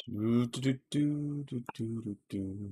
Do, do, do, do, do, do, do.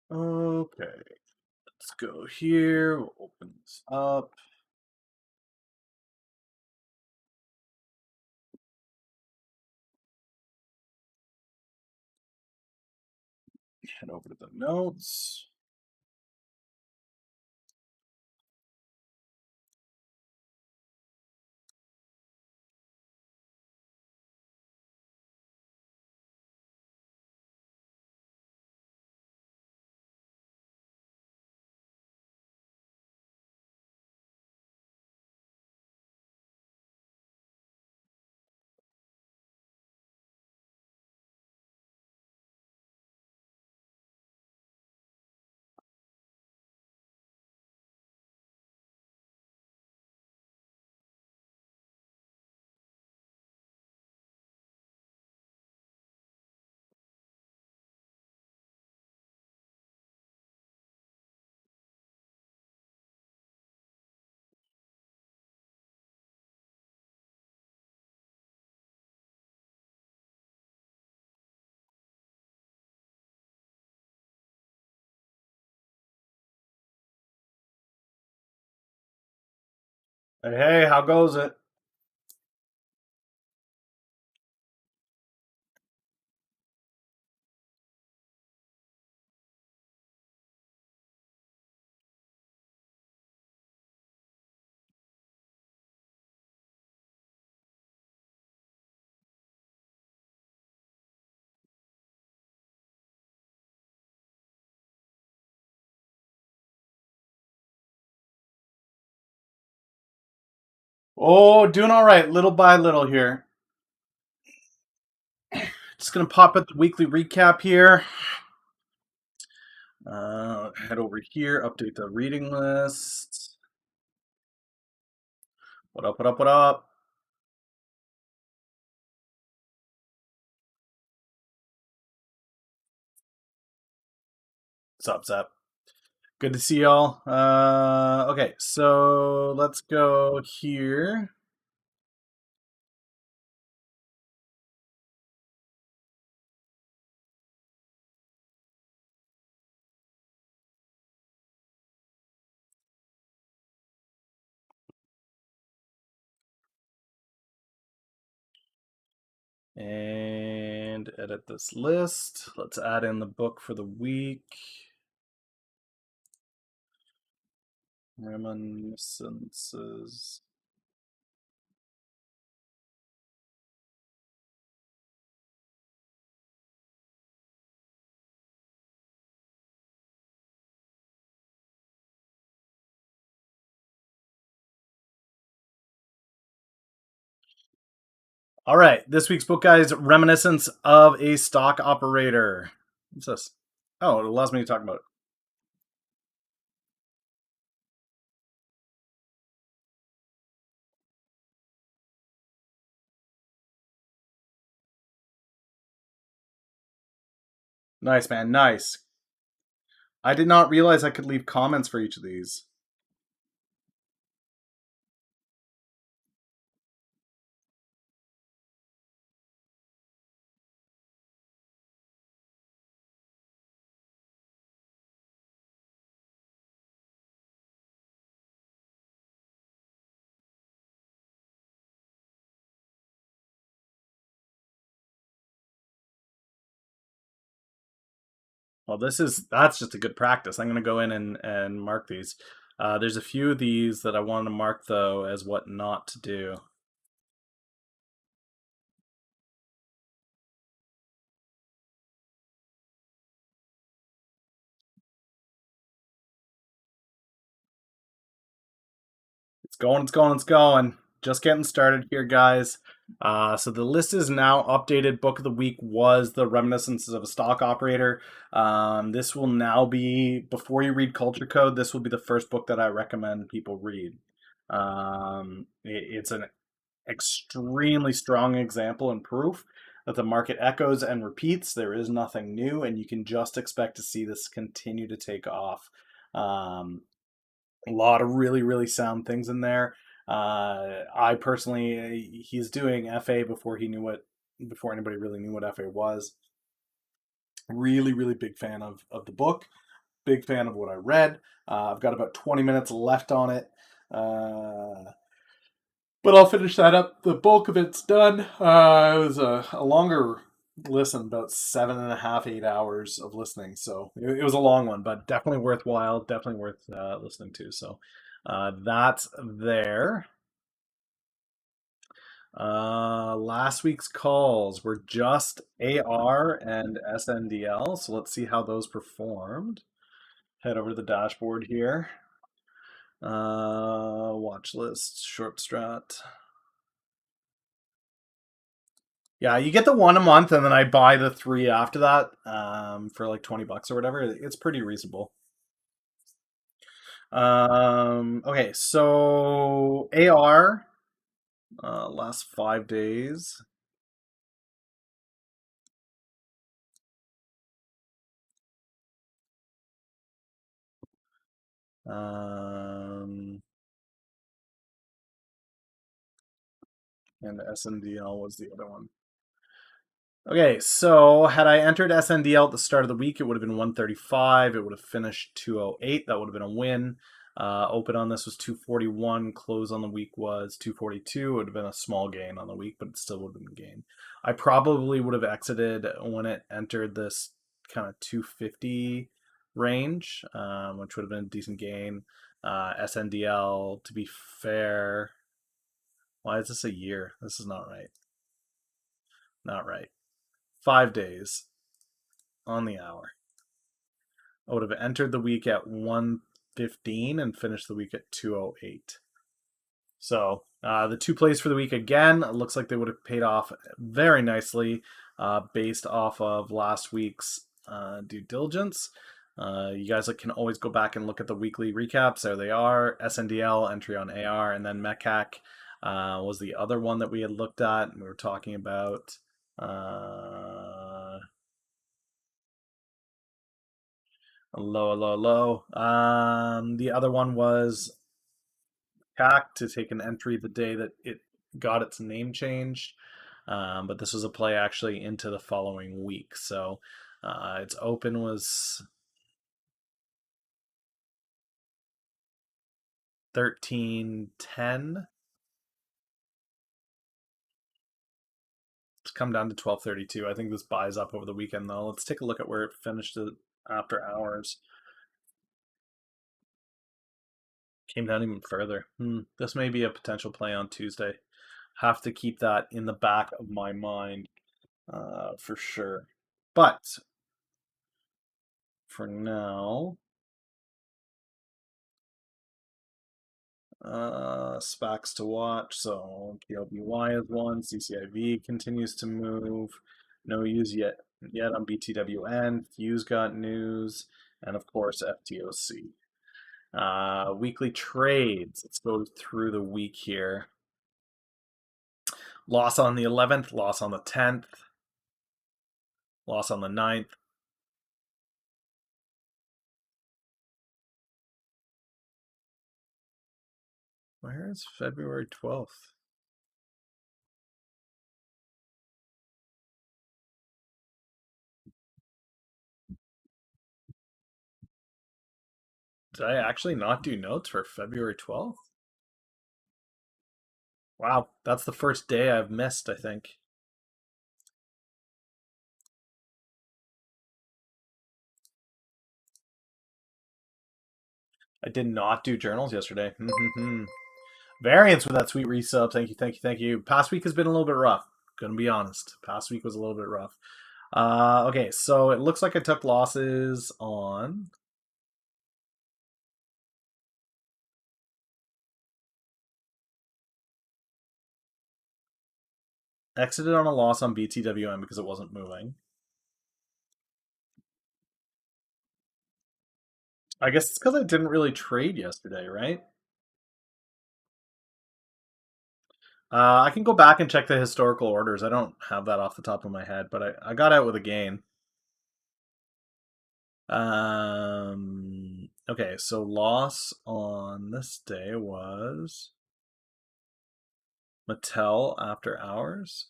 Okay, let's go here. We'll open this up. Head over to the notes. Hey, how goes it? Oh, doing all right, little by little here. Just gonna pop at the weekly recap here. Head over here, update the reading list. What up, what up, what up? What's up? Good to see y'all. Okay, so let's go here. And edit this list. Let's add in the book for the week. Reminiscences. All right, this week's book, guys, Reminiscence of a Stock Operator. What's this? Oh, it allows me to talk about it. Nice, man, nice. I did not realize I could leave comments for each of these. Well, that's just a good practice. I'm going to go in and mark these. There's a few of these that I want to mark though as what not to do. It's going, it's going, it's going. Just getting started here, guys. So the list is now updated. Book of the week was The Reminiscences of a Stock Operator. This will now be, before you read Culture Code, this will be the first book that I recommend people read. It's an extremely strong example and proof that the market echoes and repeats. There is nothing new, and you can just expect to see this continue to take off. Um, a lot of really, really sound things in there. I personally, he's doing FA before anybody really knew what FA was. Really, really big fan of the book. Big fan of what I read. I've got about 20 minutes left on it. But I'll finish that up. The bulk of it's done. It was a longer listen, about 7.5, 8 hours of listening. So it was a long one, but definitely worthwhile. Definitely worth listening to. So that's there. Last week's calls were just AR and SNDL. So let's see how those performed. Head over to the dashboard here. Watch list, short strat. Yeah, you get the one a month, and then I buy the three after that for like $20 or whatever. It's pretty reasonable. Okay, so AR last 5 days. Um, and SNDL was the other one. Okay, so had I entered SNDL at the start of the week, it would have been 135. It would have finished 208. That would have been a win. Open on this was 241. Close on the week was 242. It would have been a small gain on the week, but it still would have been a gain. I probably would have exited when it entered this kind of 250 range, which would have been a decent gain. SNDL, to be fair, why is this a year? This is not right. Not right. 5 days on the hour. I would have entered the week at 115 and finished the week at 208. So the two plays for the week again, it looks like they would have paid off very nicely based off of last week's due diligence. You guys can always go back and look at the weekly recaps. There they are. SNDL, entry on AR, and then MECAC was the other one that we had looked at and we were talking about. Low, low, low. The other one was CAC to take an entry the day that it got its name changed. But this was a play actually into the following week. So its open was 13.10. It's come down to 12.32. I think this buys up over the weekend though. Let's take a look at where it finished after hours. Came down even further. This may be a potential play on Tuesday. Have to keep that in the back of my mind for sure. But for now, SPACs to watch. So PLBY is one. CCIV continues to move. No news yet on BTWN. Fuse got news, and of course FTOC. Weekly trades. Let's go through the week here. Loss on the 11th, loss on the 10th, loss on the 9th. Where is February 12th? Did I actually not do notes for February 12th? Wow, that's the first day I've missed, I think. I did not do journals yesterday. Variance with that sweet resub. Thank you, thank you, thank you. Past week has been a little bit rough. Gonna be honest. Past week was a little bit rough. Okay, so it looks like I took losses on. Exited on a loss on BTWM because it wasn't moving. I guess it's because I didn't really trade yesterday, right? I can go back and check the historical orders. I don't have that off the top of my head, but I got out with a gain. Okay, so loss on this day was Mattel after hours.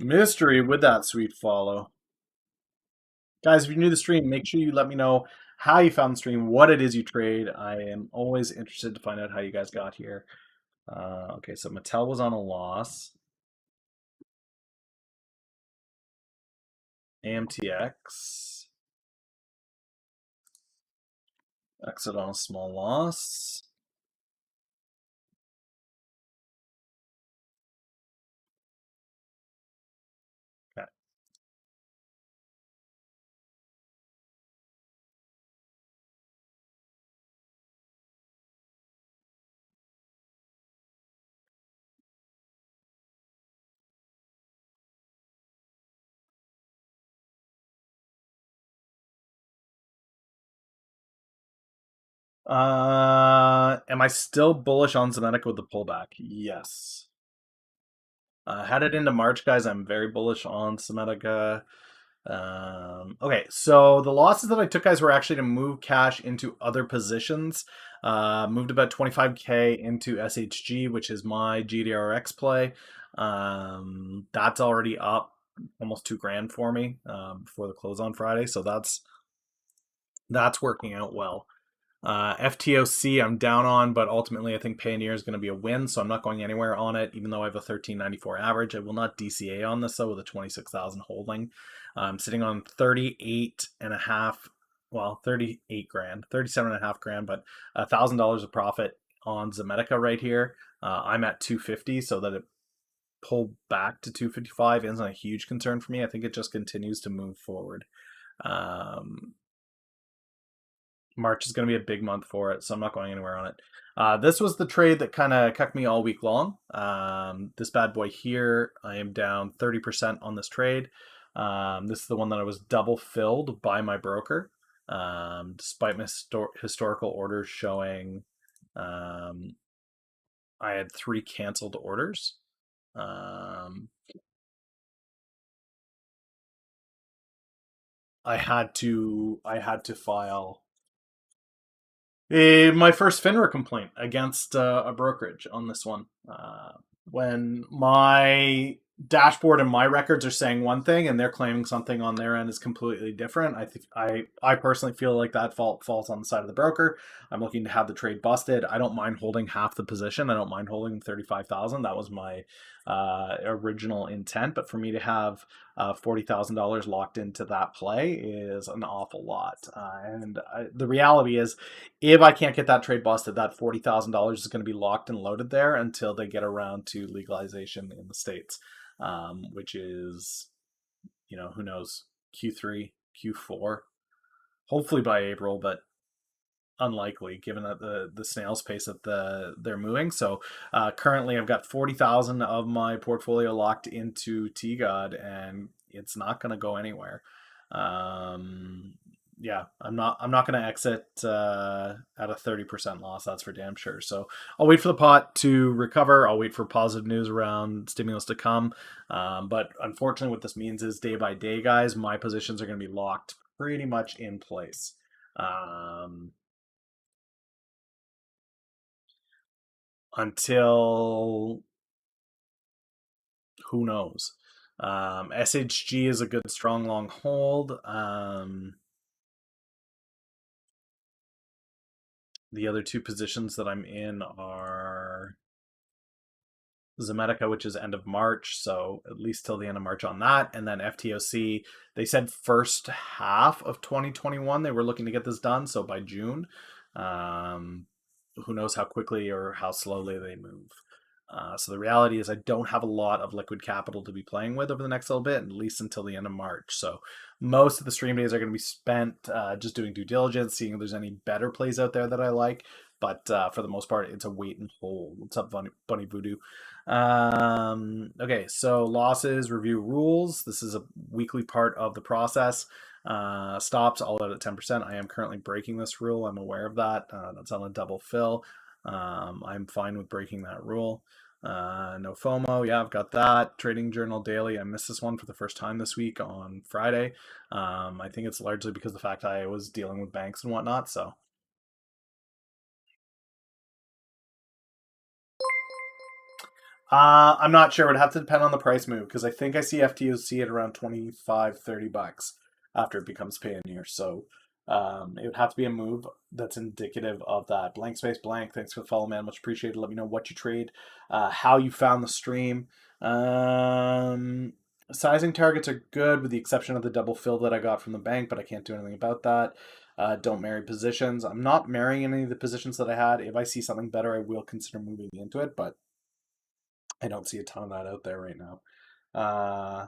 Mystery with that sweet follow. Guys, if you're new to the stream, make sure you let me know how you found the stream, what it is you trade. I am always interested to find out how you guys got here. Okay, so Mattel was on a loss. AMTX. Exit on a small loss. Okay. Am I still bullish on Zemetic with the pullback? Yes. Headed into March, guys, I'm very bullish on Zemetic. Okay, so the losses that I took, guys, were actually to move cash into other positions. Moved about 25K into SHG, which is my GDRX play. That's already up almost 2 grand for me before the close on Friday, so that's working out well. FTOC I'm down on, but ultimately I think Payoneer is going to be a win, so I'm not going anywhere on it, even though I have a 1394 average. I will not DCA on this, though, with a 26,000 holding. I'm sitting on 38 and a half, well, 38 grand, 37 and a half grand, but $1,000 of profit on Zemetica right here. I'm at 250, so that it pulled back to 255 isn't a huge concern for me. I think it just continues to move forward. Um, March is going to be a big month for it, so I'm not going anywhere on it. This was the trade that kind of cucked me all week long. This bad boy here, I am down 30% on this trade. This is the one that I was double filled by my broker, despite my historical orders showing I had 3 canceled orders. I had to file my first FINRA complaint against a brokerage on this one. When my dashboard and my records are saying one thing and they're claiming something on their end is completely different, I think I personally feel like that fault falls on the side of the broker. I'm looking to have the trade busted. I don't mind holding half the position. I don't mind holding 35,000. That was my original intent, but for me to have $40,000 locked into that play is an awful lot. The reality is, if I can't get that trade busted, that $40,000 is going to be locked and loaded there until they get around to legalization in the States, which is, who knows, Q3, Q4, hopefully by April, but unlikely given that the snail's pace that they're moving. So currently I've got 40,000 of my portfolio locked into T-God, and it's not going to go anywhere. Yeah, I'm not going to exit at a 30% loss. That's for damn sure. So I'll wait for the pot to recover. I'll wait for positive news around stimulus to come. But unfortunately, what this means is day by day, guys, my positions are going to be locked pretty much in place. Until who knows. SHG is a good strong long hold. The other two positions that I'm in are Zomedica, which is end of March, so at least till the end of March on that. And then FTOC, they said first half of 2021 they were looking to get this done, so by June. Um, who knows how quickly or how slowly they move. So the reality is I don't have a lot of liquid capital to be playing with over the next little bit, at least until the end of March. So most of the stream days are going to be spent just doing due diligence, seeing if there's any better plays out there that I like. But for the most part, it's a wait and hold. What's up, Bunny Voodoo? Okay, so losses, review rules. This is a weekly part of the process. Stops all out at 10%. I am currently breaking this rule. I'm aware of that. That's on a double fill. I'm fine with breaking that rule. No FOMO. Yeah, I've got that. Trading Journal Daily. I missed this one for the first time this week on Friday. I think it's largely because of the fact I was dealing with banks and whatnot. So I'm not sure. It would have to depend on the price move because I think I see FTOC at around 25, $30 after it becomes Payoneer. So it would have to be a move that's indicative of that. Blank space blank. Thanks for the follow, man. Much appreciated. Let me know what you trade, how you found the stream. Sizing targets are good with the exception of the double fill that I got from the bank, but I can't do anything about that. Don't marry positions. I'm not marrying any of the positions that I had. If I see something better, I will consider moving into it, but I don't see a ton of that out there right now. Uh,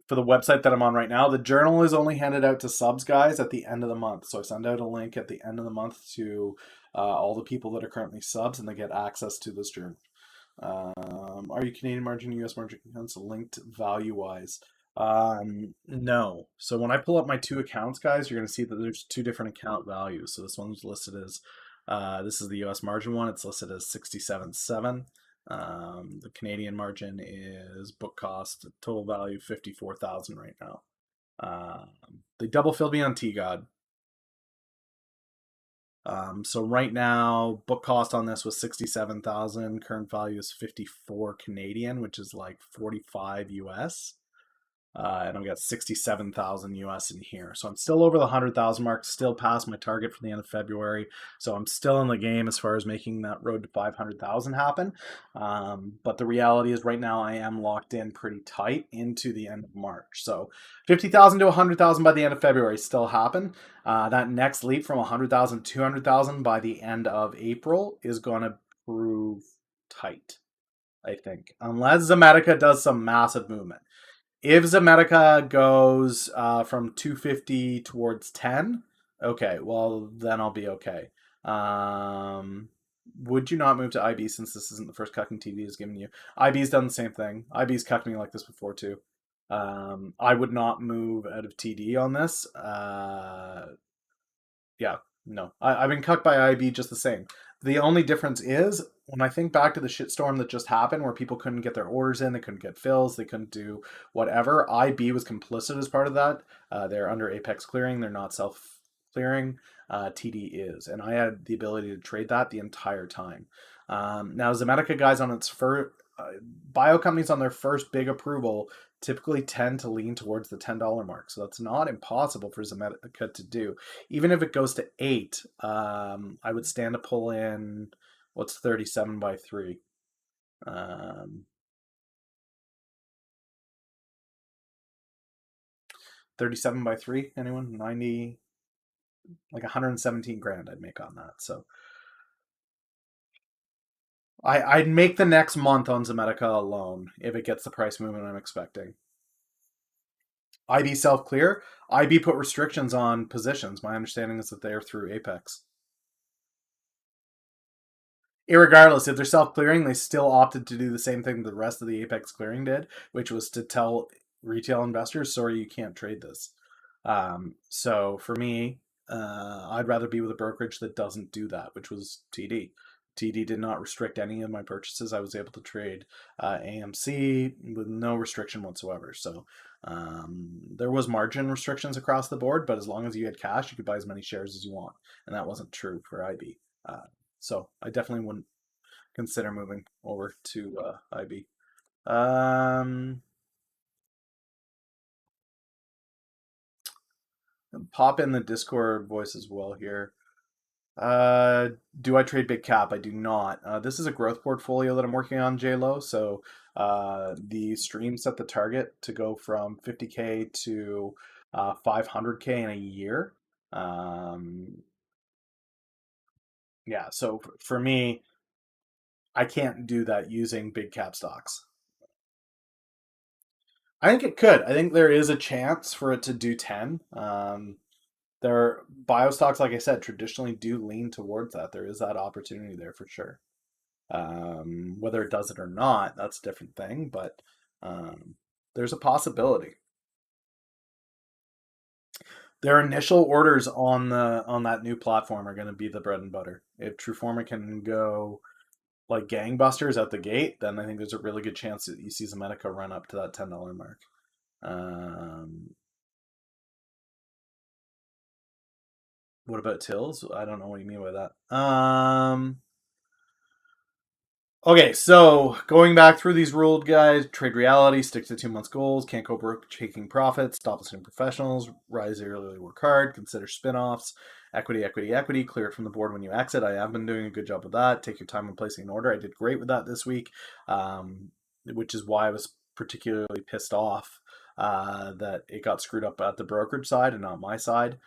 for the website that I'm on right now, the journal is only handed out to subs guys at the end of the month. So I send out a link at the end of the month to all the people that are currently subs, and they get access to this journal. Are you Canadian margin, US margin accounts linked value wise? No. So when I pull up my two accounts, guys, you're going to see that there's two different account values. So this one's listed as, this is the US margin one. It's listed as 67.7. The Canadian margin is book cost, total value 54,000 right now. They double filled me on T God. So right now, book cost on this was 67,000. Current value is 54 Canadian, which is like 45 US. And I've got 67,000 US in here. So I'm still over the 100,000 mark, still past my target for the end of February. So I'm still in the game as far as making that road to 500,000 happen. But the reality is right now I am locked in pretty tight into the end of March. So 50,000 to 100,000 by the end of February still happen. That next leap from 100,000 to 200,000 by the end of April is going to prove tight, I think. Unless Zomedica does some massive movement. If Zomedica goes from 250 towards 10, okay, well, then I'll be okay. Um, would you not move to IB since this isn't the first cucking TV is giving you? IB's done the same thing. IB's cucked me like this before too. I would not move out of TD on this. Yeah, no. I've been cucked by IB just the same. The only difference is when I think back to the shitstorm that just happened where people couldn't get their orders in, they couldn't get fills, they couldn't do whatever. IB was complicit as part of that. They're under Apex clearing, they're not self clearing. TD is. And I had the ability to trade that the entire time. Now, Zomedica guys on its first, bio companies on their first big approval typically tend to lean towards the $10 mark. So that's not impossible for Zomedica to do. Even if it goes to 8, I would stand to pull in what's 37 by 3. 37 by 3, anyone? 90, like 117 grand I'd make on that. So I'd make the next month on Zomedica alone if it gets the price movement I'm expecting. IB self clear. IB put restrictions on positions. My understanding is that they are through Apex. Irregardless, if they're self clearing, they still opted to do the same thing the rest of the Apex clearing did, which was to tell retail investors, sorry, you can't trade this. So for me, I'd rather be with a brokerage that doesn't do that, which was TD. TD did not restrict any of my purchases. I was able to trade AMC with no restriction whatsoever. So there was margin restrictions across the board, but as long as you had cash, you could buy as many shares as you want, and that wasn't true for IB. So I definitely wouldn't consider moving over to IB. Pop in the Discord voice as well here. Uh, do I trade big cap? I do not. This is a growth portfolio that I'm working on, JLo. So the stream set the target to go from 50K to 500K in a year. Um, yeah, so for me, I can't do that using big cap stocks. I think it could. I think there is a chance for it to do 10. There bio stocks, like I said, traditionally do lean towards that. There is that opportunity there for sure. Whether it does it or not, that's a different thing, but um, there's a possibility. Their initial orders on that new platform are going to be the bread and butter. If Trueforma can go like gangbusters out the gate, then I think there's a really good chance that you see Zomedica run up to that $10 mark. Um, what about Tills? I don't know what you mean by that. Okay, so going back through these ruled guys, trade reality, stick to 2 months goals, can't go broke taking profits, stop listening to professionals, rise early, work hard, consider spin-offs, equity, equity, equity, clear it from the board when you exit. I have been doing a good job of that. Take your time when placing an order. I did great with that this week, which is why I was particularly pissed off that it got screwed up at the brokerage side and not my side.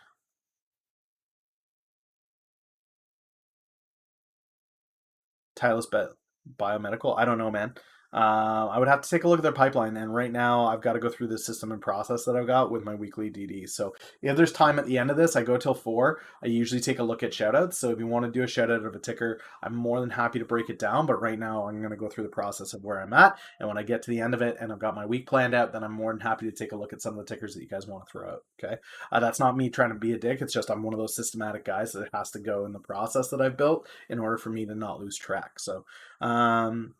Tireless Bet Biomedical. I don't know, man. I would have to take a look at their pipeline, and right now I've got to go through the system and process that I've got with my weekly DD. So if there's time at the end of this, I go till 4. I usually take a look at shoutouts. So if you want to do a shoutout of a ticker, I'm more than happy to break it down. But right now I'm going to go through the process of where I'm at, and when I get to the end of it and I've got my week planned out, then I'm more than happy to take a look at some of the tickers that you guys want to throw out. Okay, that's not me trying to be a dick. It's just I'm one of those systematic guys that has to go in the process that I've built in order for me to not lose track. So um,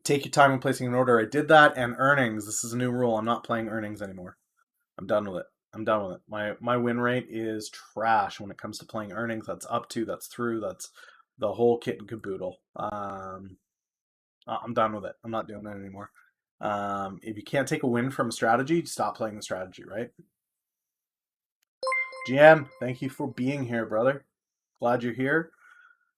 take your time in placing an order. I did that. And earnings. This is a new rule. I'm not playing earnings anymore. I'm done with it. I'm done with it. My win rate is trash when it comes to playing earnings. That's up to, that's through, that's the whole kit and caboodle. I'm done with it. I'm not doing it anymore. If you can't take a win from a strategy, stop playing the strategy, right? GM, thank you for being here, brother. Glad you're here.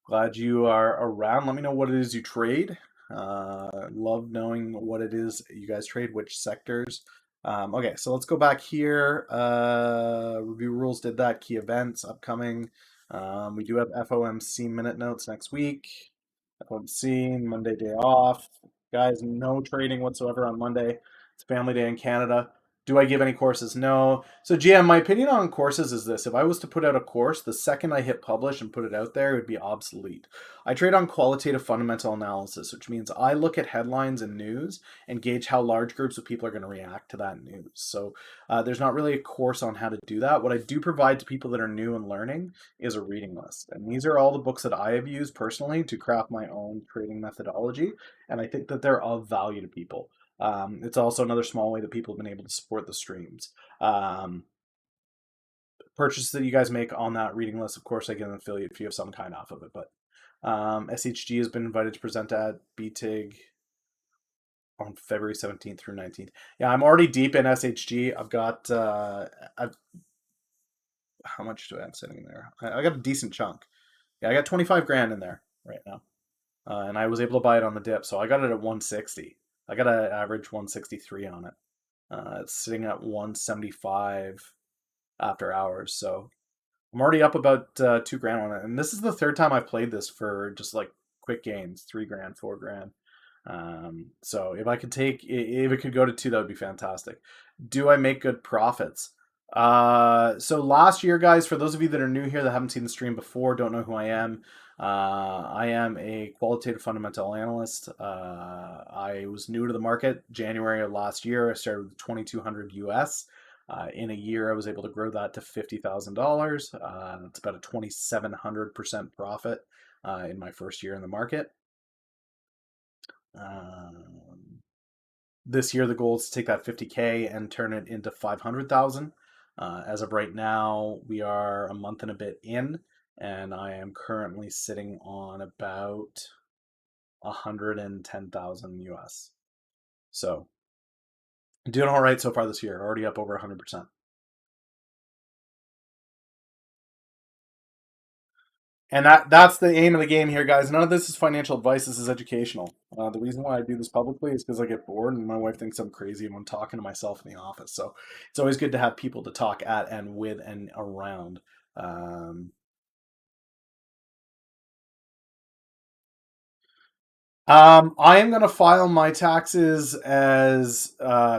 Glad you are around. Let me know what it is you trade. Love knowing what it is you guys trade, which sectors. Okay, so let's go back here. Review rules did that. Key events upcoming. We do have FOMC minute notes next week. FOMC, Monday day off. Guys, no trading whatsoever on Monday. It's family day in Canada. Do I give any courses? No. So, GM, my opinion on courses is this. If I was to put out a course, the second I hit publish and put it out there, it would be obsolete. I trade on qualitative fundamental analysis, which means I look at headlines and news and gauge how large groups of people are going to react to that news. So, there's not really a course on how to do that. What I do provide to people that are new and learning is a reading list. And these are all the books that I have used personally to craft my own trading methodology. And I think that they're of value to people. It's also another small way that people have been able to support the streams. Purchases that you guys make on that reading list, of course, I get an affiliate fee of some kind off of it. But SHG has been invited to present at BTIG on February 17th through 19th. Yeah, I'm already deep in SHG. I've got, how much do I have sitting in there? I got a decent chunk. Yeah, I got 25 grand in there right now. And I was able to buy it on the dip. So I got it at 160. I got an average 163 on it. It's sitting at 175 after hours. So I'm already up about 2 grand on it. And this is the third time I've played this for just like quick gains, 3 grand, 4 grand. So if I could take, if it could go to 2, that would be fantastic. Do I make good profits? So last year, guys, for those of you that are new here that haven't seen the stream before, don't know who I am a qualitative fundamental analyst. I was new to the market January of last year. I started with 2,200 US. In a year, I was able to grow that to $50,000. It's about a 2,700% profit in my first year in the market. This year, the goal is to take that 50K and turn it into 500,000. As of right now, we are a month and a bit in, and I am currently sitting on about 110,000 US. So doing all right so far this year. Already up over 100%. And that's the aim of the game here, guys. None of this is financial advice. This is educational. The reason why I do this publicly is because I get bored and my wife thinks I'm crazy when I'm talking to myself in the office. So it's always good to have people to talk at and with and around. Um, I am going to file my taxes as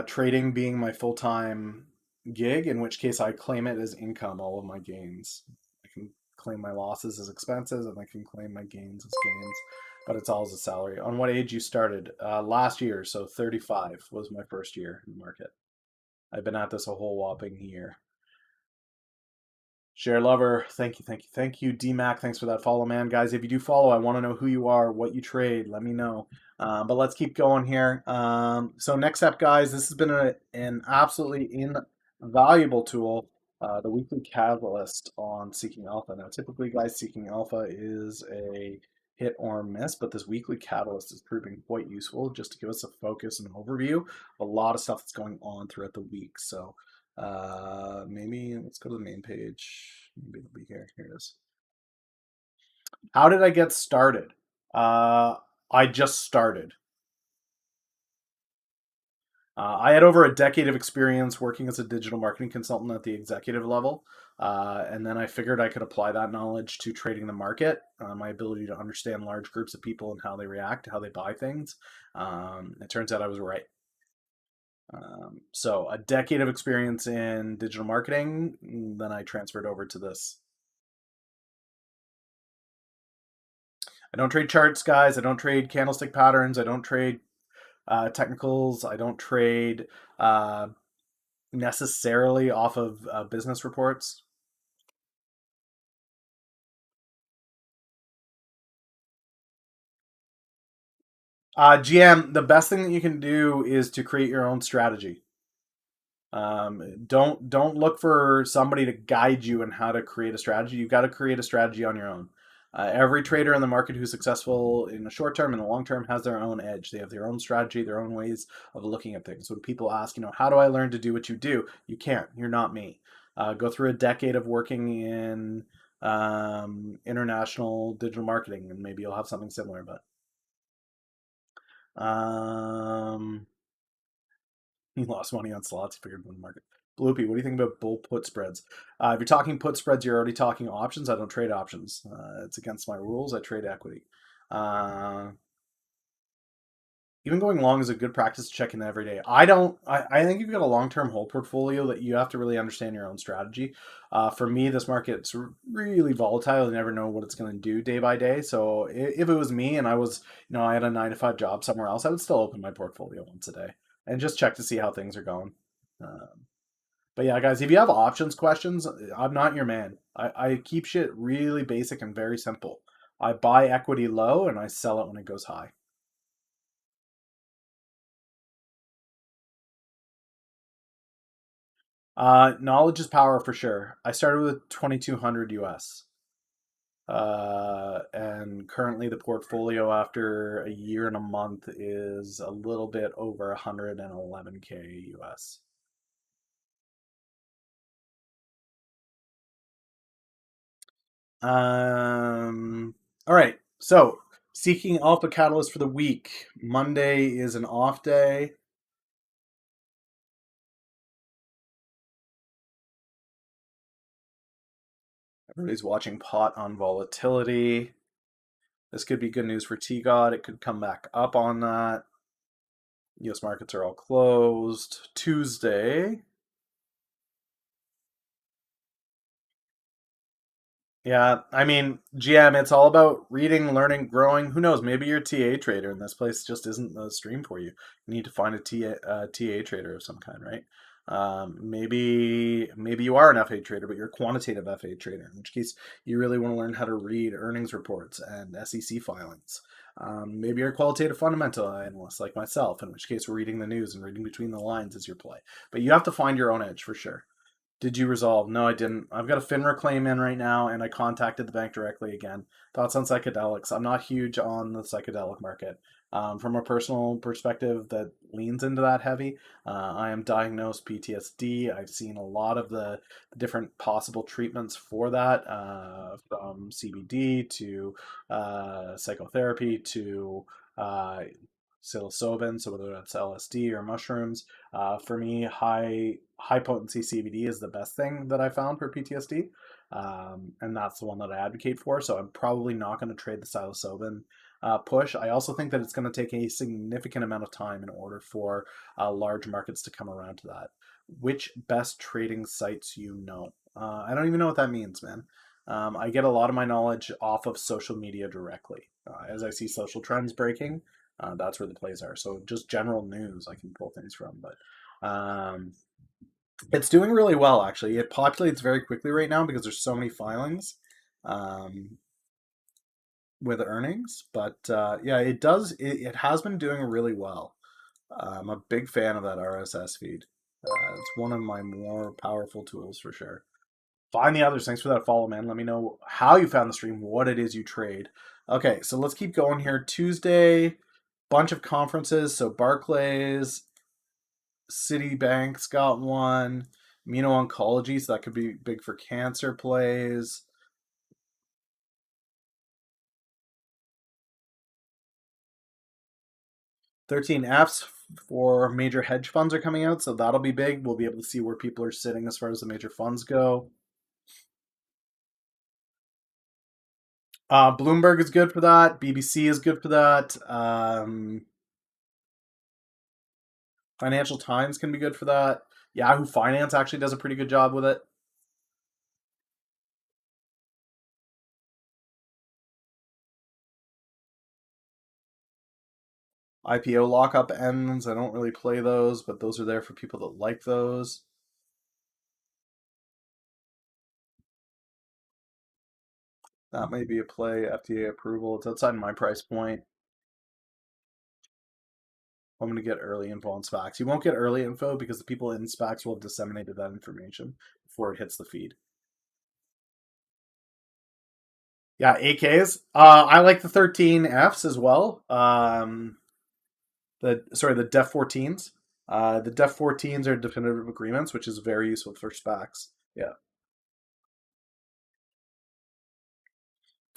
trading being my full time gig, in which case I claim it as income, all of my gains. I can claim my losses as expenses and I can claim my gains as gains, but it's all as a salary. On what age you started? Last year, so 35 was my first year in the market. I've been at this a whole whopping year. Share lover, thank you, thank you, thank you. DMAC, thanks for that follow, man. Guys, if you do follow, I want to know who you are, what you trade. Let me know. But let's keep going here. So next up, guys, this has been an absolutely invaluable tool, the weekly catalyst on Seeking Alpha. Now, typically, guys, Seeking Alpha is a hit or miss, but this weekly catalyst is proving quite useful just to give us a focus and an overview of a lot of stuff that's going on throughout the week. So maybe let's go to the main page. Maybe it'll be here. Here it is. How did I get started? I just started. I had over a decade of experience working as a digital marketing consultant at the executive level. And then I figured I could apply that knowledge to trading the market, my ability to understand large groups of people and how they react, how they buy things. It turns out I was right. So a decade of experience in digital marketing, then I transferred over to this. I don't trade charts, guys. I don't trade candlestick patterns. I don't trade technicals. I don't trade uh, necessarily off of business reports. GM, the best thing that you can do is to create your own strategy. Don't look for somebody to guide you in how to create a strategy. You've got to create a strategy on your own. Every trader in the market who's successful in the short term and the long term has their own edge. They have their own strategy, their own ways of looking at things. When people ask, how do I learn to do what you do? You can't. You're not me. Go through a decade of working in international digital marketing, and maybe you'll have something similar. But he lost money on slots. He figured win the market. Bloopy, what do you think about bull put spreads? If you're talking put spreads, you're already talking options. I don't trade options. It's against my rules. I trade equity. Uh, Even going long is a good practice to check in every day. I don't. I think you've got a long-term hold portfolio that you have to really understand your own strategy. For me, this market's really volatile. You never know what it's going to do day by day. So if it was me and I was, I had a 9 to 5 job somewhere else, I would still open my portfolio once a day and just check to see how things are going. But yeah, guys, if you have options questions, I'm not your man. I keep shit really basic and very simple. I buy equity low and I sell it when it goes high. Knowledge is power for sure. I started with 2200 US. And currently the portfolio after a year and a month is a little bit over 111K US. All right. So, seeking alpha catalyst for the week. Monday is an off day. Everybody's watching pot on volatility. This could be good news for T God. It could come back up on that. US markets are all closed. Tuesday. Yeah, I mean, GM, it's all about reading, learning, growing. Who knows? Maybe you're a TA trader and this place just isn't the stream for you. You need to find a TA trader of some kind, right? Maybe you are an FA trader, but you're a quantitative FA trader, in which case you really want to learn how to read earnings reports and SEC filings. Maybe you're a qualitative fundamental analyst like myself, in which case we're reading the news and reading between the lines is your play. But you have to find your own edge for sure. Did you resolve? No, I didn't. I've got a FINRA claim in right now, and I contacted the bank directly again. Thoughts on psychedelics? I'm not huge on the psychedelic market. From a personal perspective that leans into that heavy, I am diagnosed PTSD. I've seen a lot of the different possible treatments for that, from CBD to psychotherapy to uh, psilocybin, so whether that's LSD or mushrooms. For me, high potency CBD is the best thing that I found for PTSD, and that's the one that I advocate for. So I'm probably not going to trade the psilocybin push. I also think that it's going to take a significant amount of time in order for large markets to come around to that. Which best trading sites you know? I don't even know what that means, man. I get a lot of my knowledge off of social media directly. As I see social trends breaking, that's where the plays are. So just general news I can pull things from, but it's doing really well actually. It populates very quickly right now because there's so many filings um, with earnings. But yeah, it does. It has been doing really well. I'm a big fan of that RSS feed. It's one of my more powerful tools for sure. Find the others. Thanks for that follow, man. Let me know how you found the stream, what it is you trade. Okay, so let's keep going here. Tuesday, bunch of conferences. So Barclays, Citibank's got one. Immuno-oncology, so that could be big for cancer plays. 13 Fs for major hedge funds are coming out, so that'll be big. We'll be able to see where people are sitting as far as the major funds go. Bloomberg is good for that. BBC is good for that. Financial Times can be good for that. Yahoo Finance actually does a pretty good job with it. IPO lockup ends. I don't really play those, but those are there for people that like those. That may be a play. FDA approval. It's outside my price point. I'm going to get early info on SPACs. You won't get early info because the people in SPACs will have disseminated that information before it hits the feed. Yeah, AKs. I like the 13 Fs as well. The Def 14s. The Def 14s are definitive agreements, which is very useful for SPACs. Yeah,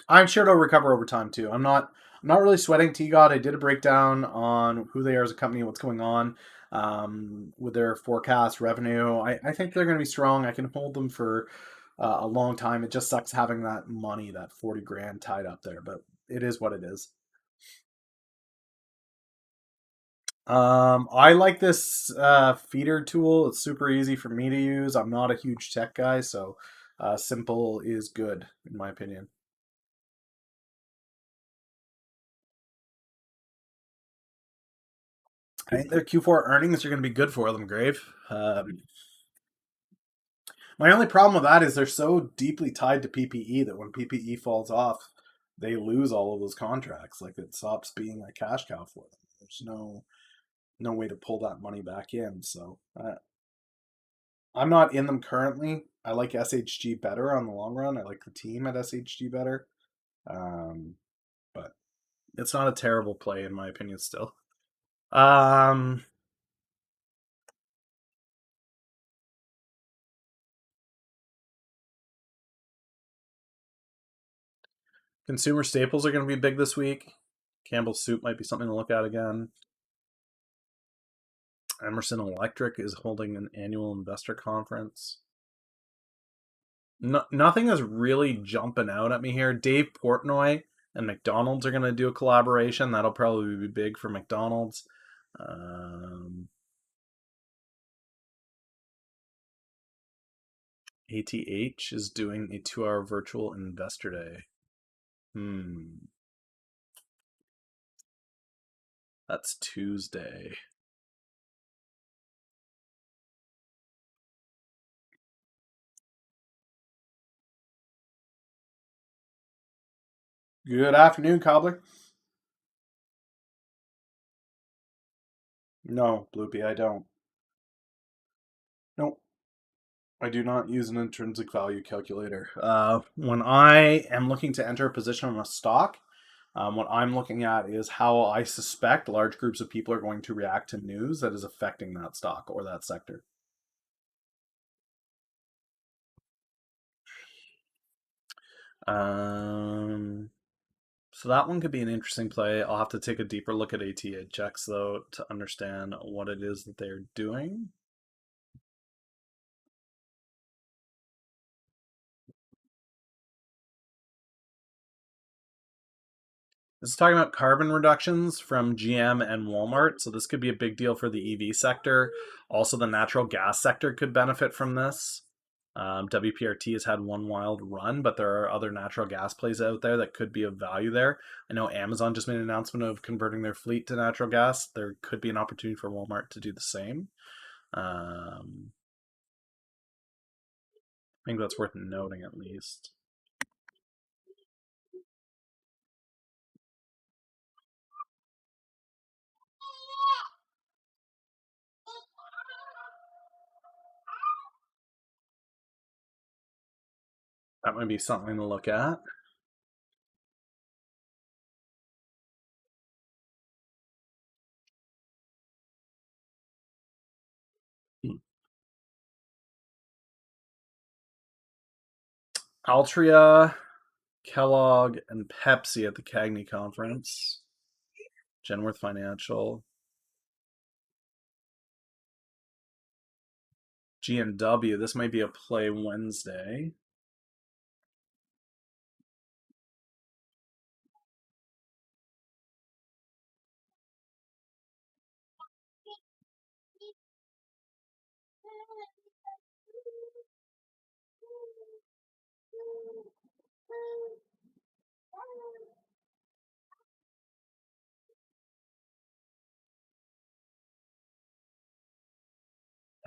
I'm sure it'll recover over time too. I'm not really sweating T God. I did a breakdown on who they are as a company, what's going on with their forecast revenue. I think they're going to be strong. I can hold them for a long time. It just sucks having that money, that 40 grand tied up there, but it is what it is. I like this feeder tool. It's super easy for me to use. I'm not a huge tech guy, so simple is good in my opinion. I think their Q4 earnings are going to be good for them, Grave. My only problem with that is they're so deeply tied to PPE that when PPE falls off, they lose all of those contracts. Like it stops being a cash cow for them. There's no way to pull that money back in. So I'm not in them currently. I like SHG better on the long run. I like the team at SHG better. Um, but it's not a terrible play in my opinion still. Um, Consumer staples are going to be big this week. Campbell's Soup might be something to look at again. Emerson Electric is holding an annual investor conference. No, nothing is really jumping out at me here. Dave Portnoy and McDonald's are going to do a collaboration. That'll probably be big for McDonald's. Um, ATH is doing a 2-hour virtual investor day. That's Tuesday. Good afternoon, Cobbler. No, Bloopy, I don't. No. I do not use an intrinsic value calculator. When I am looking to enter a position on a stock, what I'm looking at is how I suspect large groups of people are going to react to news that is affecting that stock or that sector. So that one could be an interesting play. I'll have to take a deeper look at ATHX though to understand what it is that they're doing. This is talking about carbon reductions from GM and Walmart. So this could be a big deal for the EV sector. Also, the natural gas sector could benefit from this. WPRT has had one wild run, but there are other natural gas plays out there that could be of value there. I know Amazon just made an announcement of converting their fleet to natural gas. There could be an opportunity for Walmart to do the same. I think that's worth noting at least. That might be something to look at. Altria, Kellogg, and Pepsi at the Cagney conference. Genworth Financial. G&W. This might be a play Wednesday.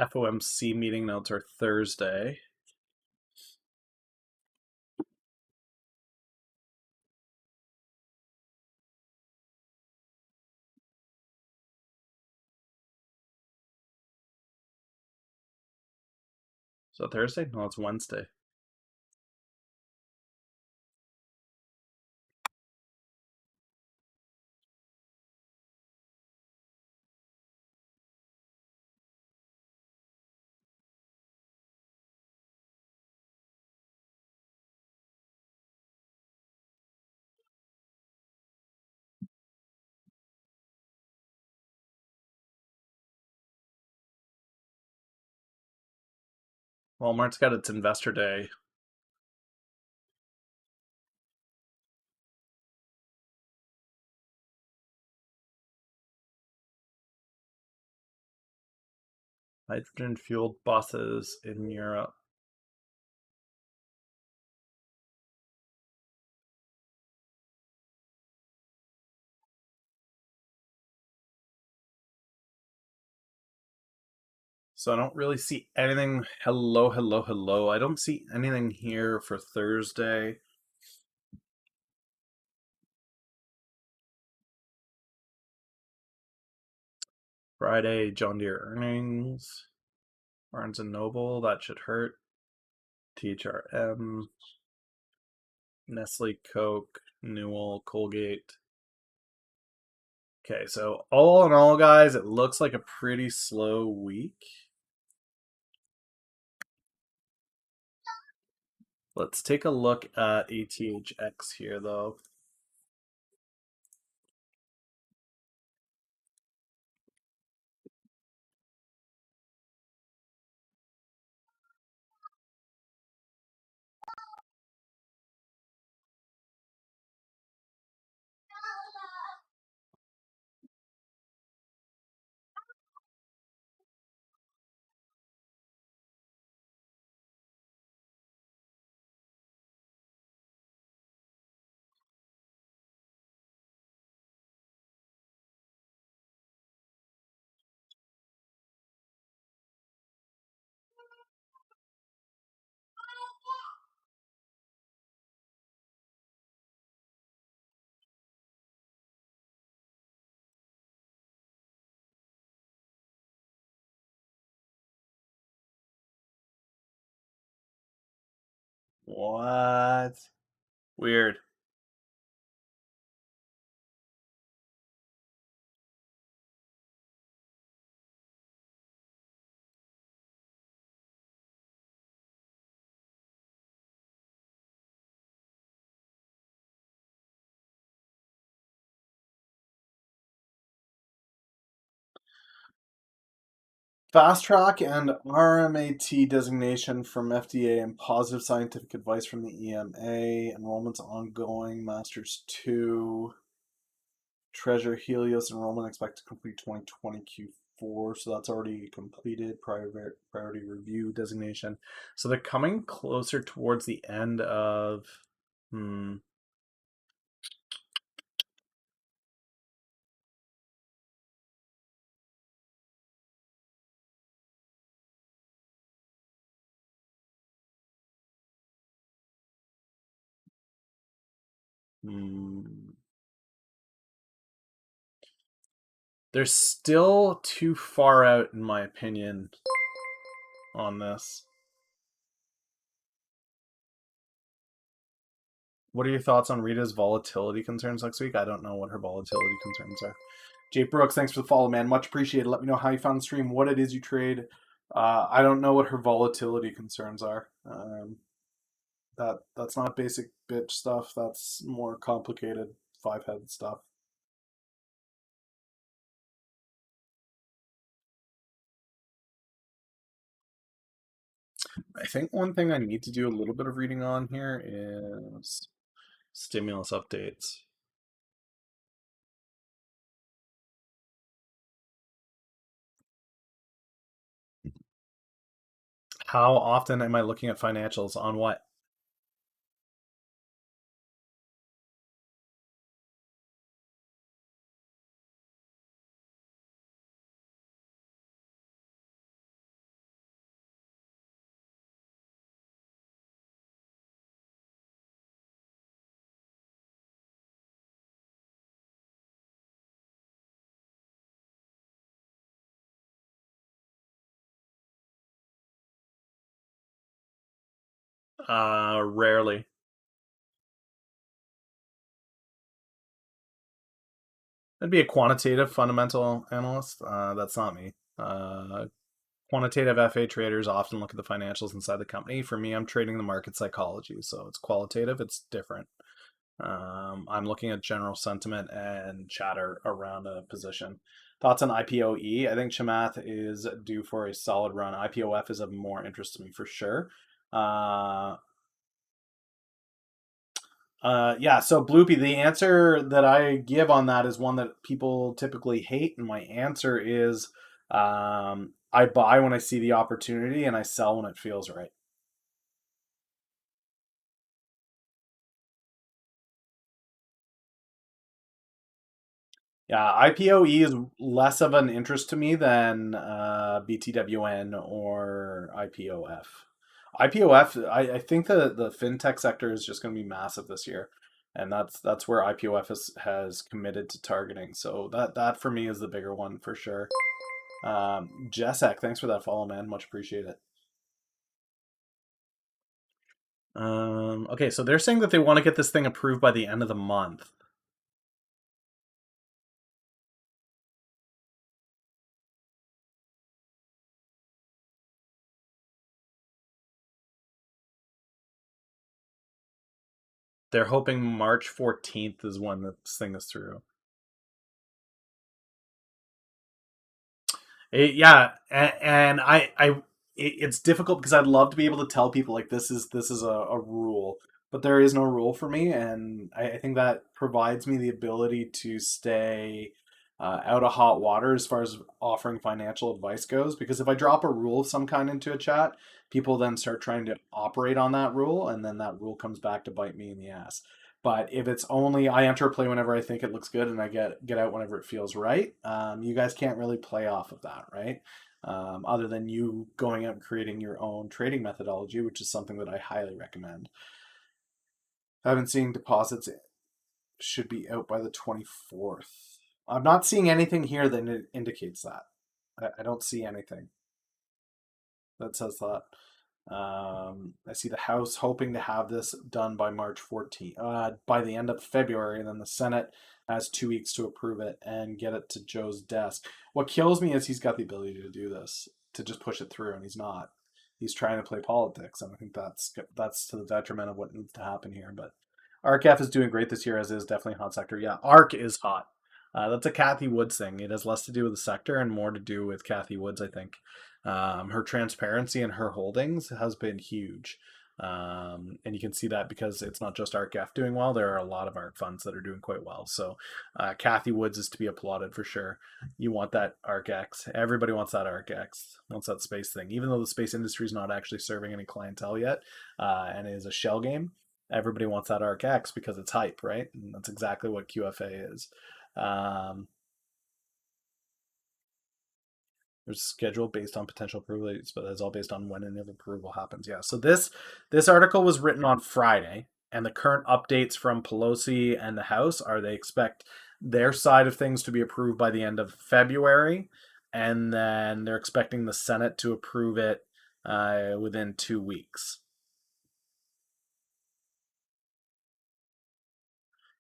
FOMC meeting notes are Thursday. So Thursday? No, it's Wednesday. Walmart's got its investor day. Hydrogen fueled buses in Europe. So I don't really see anything. Hello, hello, hello. I don't see anything here for Thursday. Friday, John Deere earnings. Barnes and Noble, that should hurt. THRM, Nestle, Coke, Newell, Colgate. Okay, so all in all, guys, it looks like a pretty slow week. Let's take a look at ATHX here, though. What? Weird. Fast track and RMAT designation from FDA and positive scientific advice from the EMA. Enrollment's ongoing. Masters 2. Treasure Helios enrollment expected to complete 2020 Q4. So that's already completed. Priority review designation. So they're coming closer towards the end of. Hmm. Hmm. They're still too far out, in my opinion, on this. What are your thoughts on Rita's volatility concerns next week? I don't know what her volatility concerns are. Jay Brooks, thanks for the follow, man. Much appreciated. Let me know how you found the stream, what it is you trade. I don't know what her volatility concerns are. That's not basic bitch stuff. That's more complicated five-headed stuff. I think one thing I need to do a little bit of reading on here is stimulus updates. How often am I looking at financials on what? Rarely. I'd be a quantitative fundamental analyst. That's not me. Quantitative FA traders often look at the financials inside the company. For me, I'm trading the market psychology, so it's qualitative. It's different. I'm looking at general sentiment and chatter around a position. Thoughts on IPOE? I think Chamath is due for a solid run. IPOF is of more interest to me for sure. Uh, yeah, so Bloopy, the answer that I give on that is one that people typically hate, and my answer is I buy when I see the opportunity and I sell when it feels right. Yeah, IPOE is less of an interest to me than BTWN or IPOF. IPOF, I think the fintech sector is just going to be massive this year, and that's where IPOF has committed to targeting. So that for me is the bigger one for sure. Jessek, thanks for that follow, man. Much appreciated. Okay, so they're saying that they want to get this thing approved by the end of the month. They're hoping March 14th is when this thing is through. Yeah, and it's difficult because I'd love to be able to tell people like this is a rule, but there is no rule for me, and I think that provides me the ability to stay out of hot water as far as offering financial advice goes. Because if I drop a rule of some kind into a chat, people then start trying to operate on that rule, and then that rule comes back to bite me in the ass. But if it's only I enter a play whenever I think it looks good and I get out whenever it feels right, you guys can't really play off of that, right? Other than you going out and creating your own trading methodology, which is something that I highly recommend. I've been seeing deposits should be out by the 24th. I'm not seeing anything here that indicates that. I don't see anything that says that. I see the House hoping to have this done by March 14th, by the end of February, and then the Senate has 2 weeks to approve it and get it to Joe's desk. What kills me is he's got the ability to do this, to just push it through, and he's not. He's trying to play politics, and I think that's to the detriment of what needs to happen here. But ArcF is doing great this year, as is definitely hot sector. Yeah, Arc is hot. That's a Kathy Woods thing. It has less to do with the sector and more to do with Kathy Woods, I think. Her transparency and her holdings has been huge. And you can see that because it's not just ARC-F doing well. There are a lot of ARC funds that are doing quite well. So Kathy Woods is to be applauded for sure. You want that ARC-X. Everybody wants that ARC-X, wants that space thing. Even though the space industry is not actually serving any clientele yet and it is a shell game, everybody wants that ARC-X because it's hype, right? And that's exactly what QFA is. Um, There's a schedule based on potential approval dates, but that's all based on when and if approval happens. Yeah. So this article was written on Friday, and the current updates from Pelosi and the House are they expect their side of things to be approved by the end of February, and then they're expecting the Senate to approve it within 2 weeks.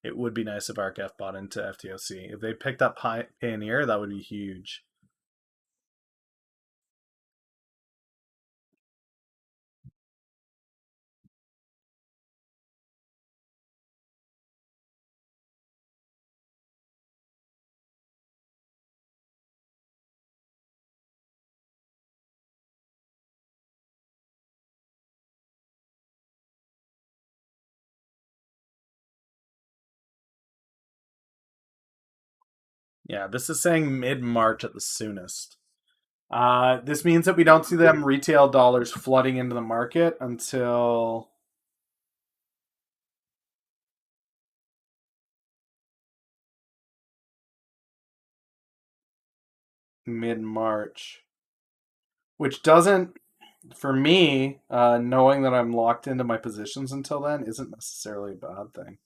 It would be nice if ArcF bought into FTOC. If they picked up Pioneer, that would be huge. Yeah, this is saying mid-March at the soonest. This means that we don't see them retail dollars flooding into the market until mid March, which doesn't, for me, knowing that I'm locked into my positions until then isn't necessarily a bad thing.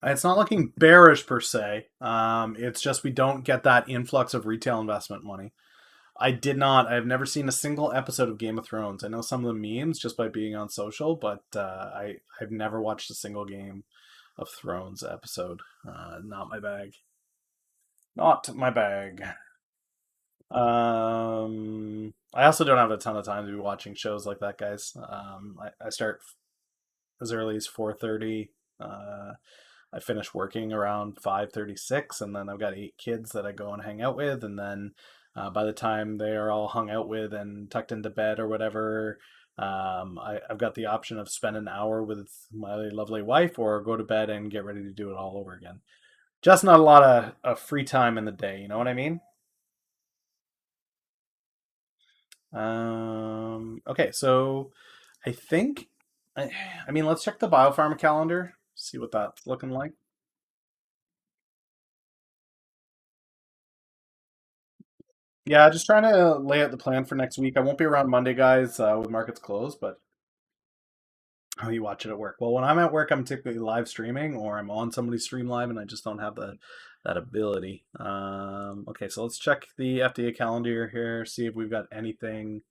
It's not looking bearish per se. It's just we don't get that influx of retail investment money. I've never seen a single episode of Game of Thrones. I know some of the memes just by being on social, but I've never watched a single Game of Thrones episode. Not my bag. Not my bag. I also don't have a ton of time to be watching shows like that, guys. I start as early as 4:30. I finish working around 5:36, and then I've got 8 kids that I go and hang out with, and then by the time they are all hung out with and tucked into bed or whatever, I've got the option of spend an hour with my lovely wife or go to bed and get ready to do it all over again. Just not a lot of free time in the day, you know what I mean? Okay, so I think, I mean, let's check the biopharma calendar, see what that's looking like. Yeah, just trying to lay out the plan for next week. I won't be around Monday, guys, with markets closed, but how you watch it at work? Well, when I'm at work, I'm typically live streaming or I'm on somebody's stream live, and I just don't have that ability. Okay, so let's check the FDA calendar here, see if we've got anything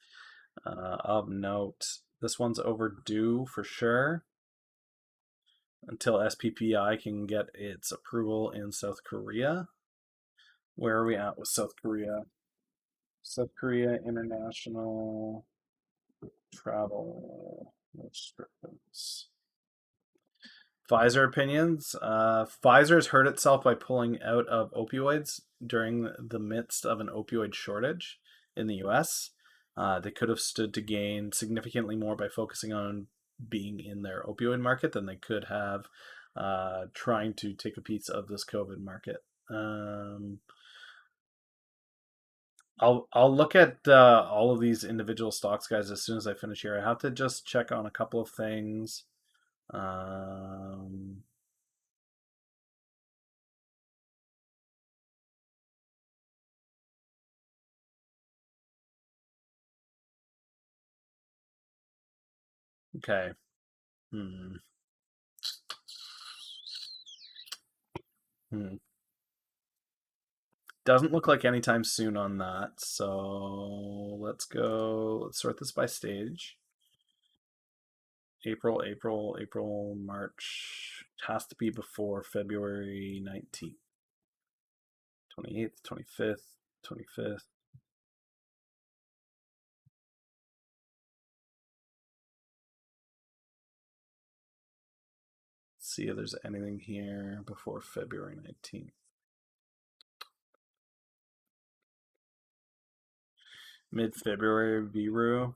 of note. This one's overdue for sure until SPPI can get its approval in South Korea. Where are we at with South Korea? South Korea international travel restrictions. Pfizer opinions. Pfizer has hurt itself by pulling out of opioids during the midst of an opioid shortage in the US. They could have stood to gain significantly more by focusing on being in their opioid market than they could have trying to take a piece of this COVID market. Um, I'll look at all of these individual stocks, guys, as soon as I finish here. I have to just check on a couple of things. Um, Okay. Hmm. Hmm. Doesn't look like anytime soon on that. So let's go. Let's sort this by stage. April, April, April, March. It has to be before February 19th. 28th, 25th, 25th. See if there's anything here before February 19th. Mid-February, Viru.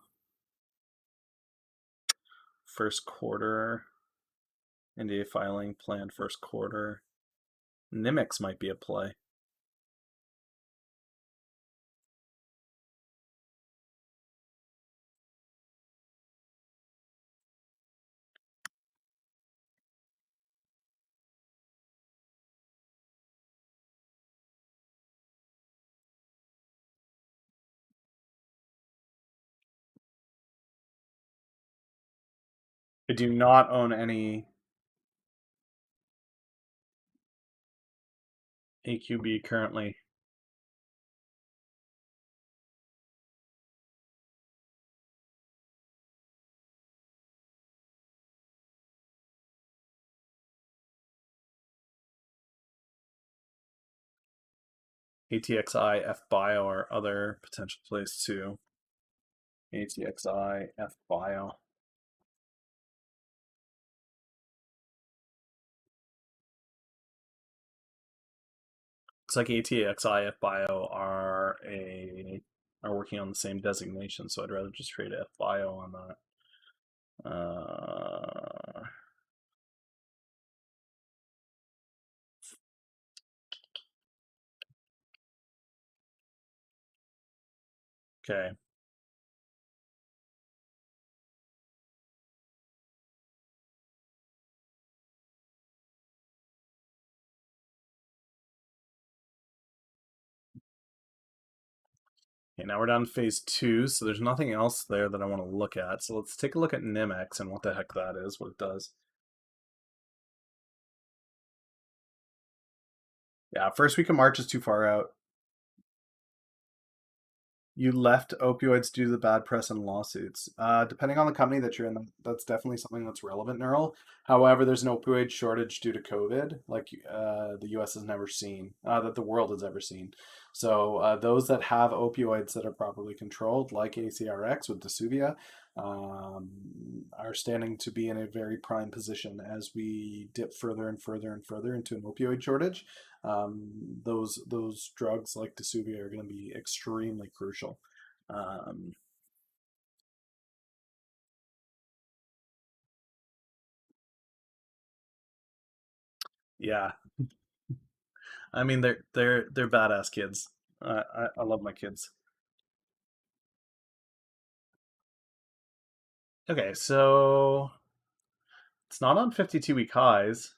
First quarter. NDA filing planned first quarter. Nimix might be a play. I do not own any AQB currently. ATXI, FBio are other potential plays too. ATXI, FBio. Looks like ATXI, FBio are working on the same designation, so I'd rather just trade FBio on that. Okay. Okay, now we're down to phase 2, so there's nothing else there that I want to look at. So let's take a look at Nimex and what the heck that is, what it does. Yeah, first week of March is too far out. You left opioids due to the bad press and lawsuits. Depending on the company that you're in, that's definitely something that's relevant, Neural. However, there's an opioid shortage due to COVID, like the U.S. has never seen, that the world has ever seen. So those that have opioids that are properly controlled, like ACRX with Dasuvia, are standing to be in a very prime position as we dip further and further and further into an opioid shortage. Those drugs like Dasuvia are going to be extremely crucial. Um, yeah, I mean they're badass kids. I love my kids. Okay, so it's not on 52-week highs.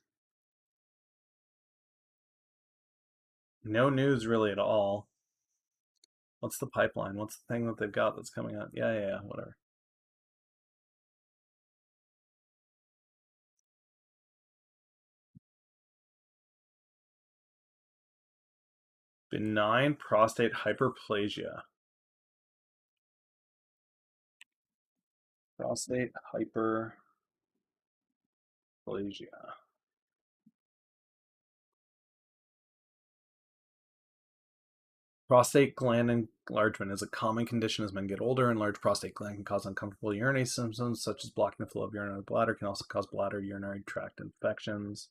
No news really at all. What's the pipeline? What's the thing that they've got that's coming out? Yeah, whatever. Benign prostate hyperplasia. Prostate hyperplasia. Prostate gland enlargement is a common condition as men get older. Enlarged prostate gland can cause uncomfortable urinary symptoms such as blocking the flow of urine in the bladder. Can also cause bladder urinary tract infections.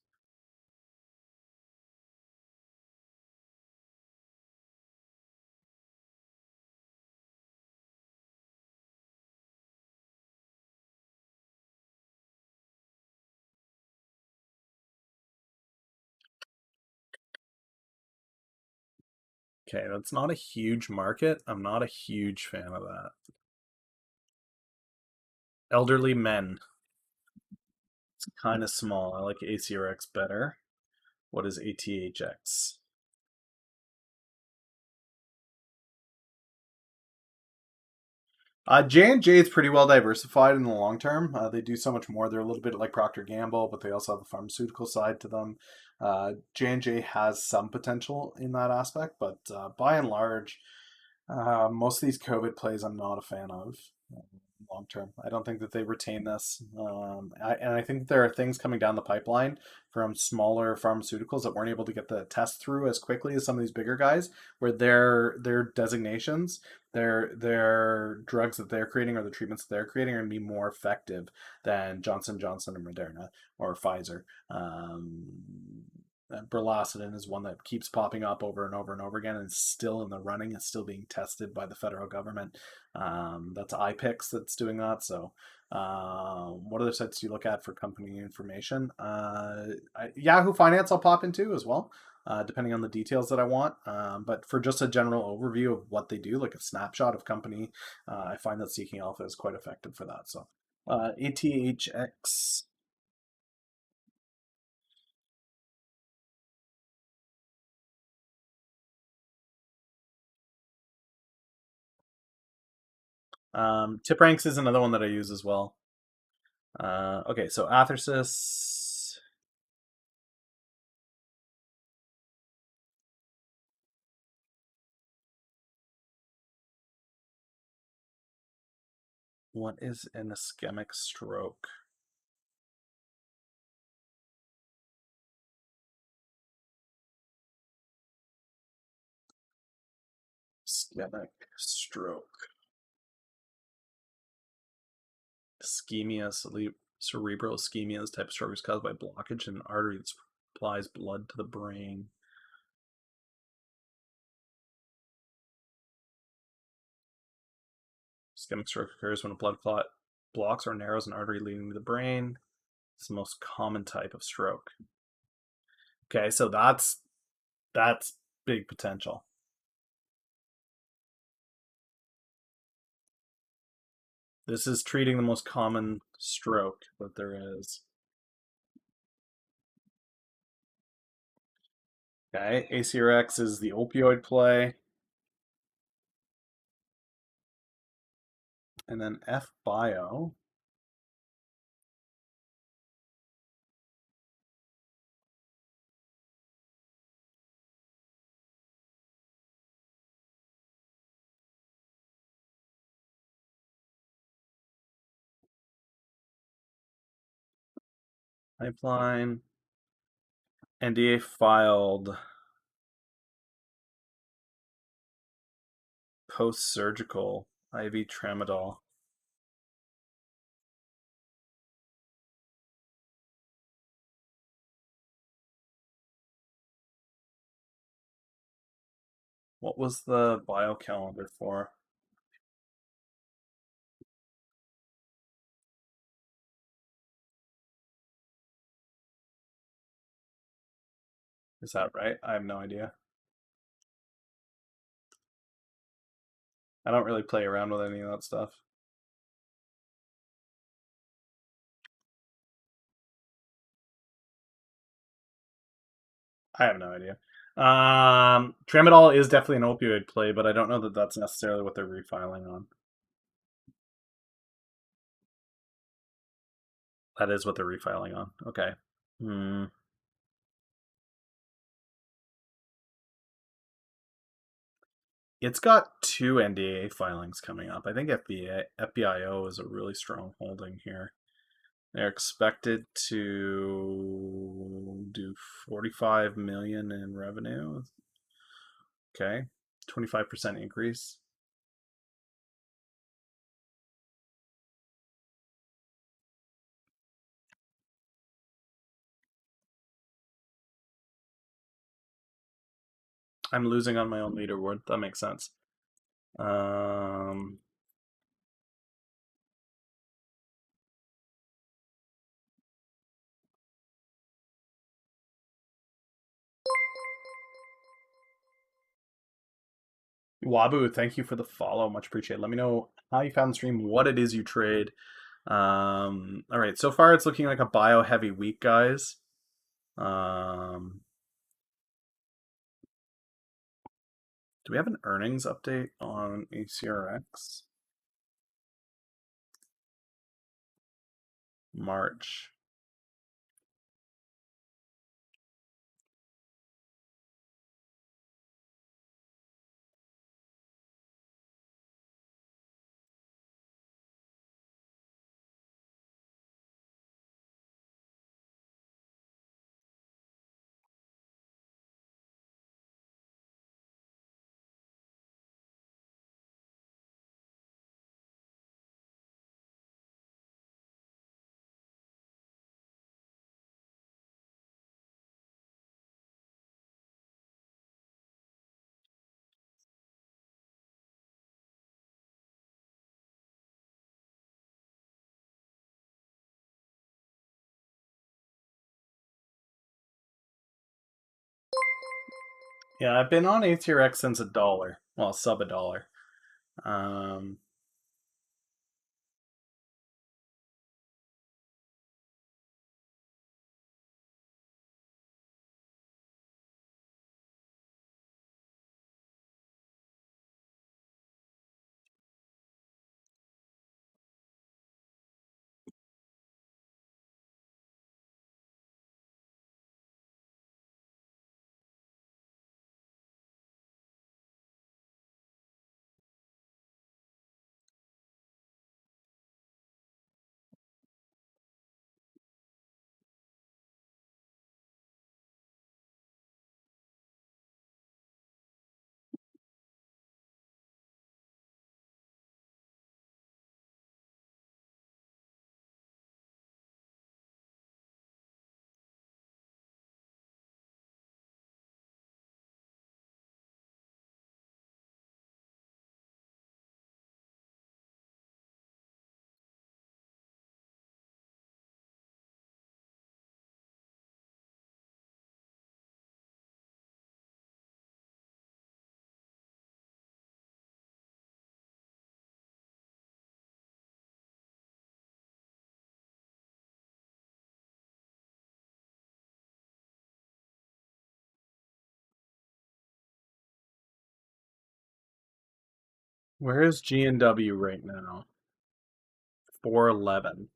Okay, that's not a huge market. I'm not a huge fan of that. Elderly men. It's kind of small. I like ACRX better. What is ATHX? J&J is pretty well diversified in the long term. They do so much more. They're a little bit like Procter Gamble, but they also have a pharmaceutical side to them. J&J has some potential in that aspect, but by and large, most of these COVID plays I'm not a fan of long term. I don't think that they retain this. And I think there are things coming down the pipeline from smaller pharmaceuticals that weren't able to get the test through as quickly as some of these bigger guys, where their designations, their drugs that they're creating or the treatments that they're creating are going to be more effective than Johnson & Johnson or Moderna or Pfizer. Burlacidin is one that keeps popping up over and over and over again and is still in the running. It's still being tested by the federal government. That's iPix that's doing that. So, what other sites do you look at for company information? Yahoo Finance I'll pop into as well, depending on the details that I want. But for just a general overview of what they do, like a snapshot of company, I find that Seeking Alpha is quite effective for that. So, ATHX. Tip Ranks is another one that I use as well. Okay, so Athersys. What is an ischemic stroke? Ischemic stroke. Ischemia, cerebral ischemia is type of stroke is caused by blockage in an artery that supplies blood to the brain. Ischemic stroke occurs when a blood clot blocks or narrows an artery leading to the brain. It's the most common type of stroke. Okay, so that's big potential. This is treating the most common stroke that there is. Okay, ACRX is the opioid play. And then FBio. Pipeline. NDA filed post-surgical IV Tramadol. What was the bio calendar for? Is that right? I have no idea. I don't really play around with any of that stuff. I have no idea. Tramadol is definitely an opioid play, but I don't know that that's necessarily what they're refiling on. That is what they're refiling on. Okay. Hmm. It's got two NDA filings coming up. I think FBIO is a really strong holding here. They're expected to do 45 million in revenue. Okay. 25% increase. I'm losing on my own leaderboard. That makes sense. Um, Wabu, thank you for the follow. Much appreciated. Let me know how you found the stream, what it is you trade. All right. So far, it's looking like a bio heavy week, guys. Um, do we have an earnings update on ACRX? March. Yeah, I've been on ATRX since $1. Well, sub $1. Um, where is G&W right now? 411.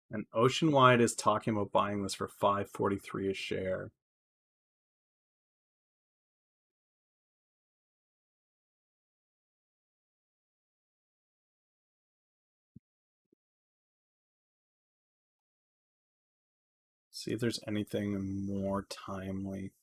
And Oceanwide is talking about buying this for $5.43 a share. See if there's anything more timely.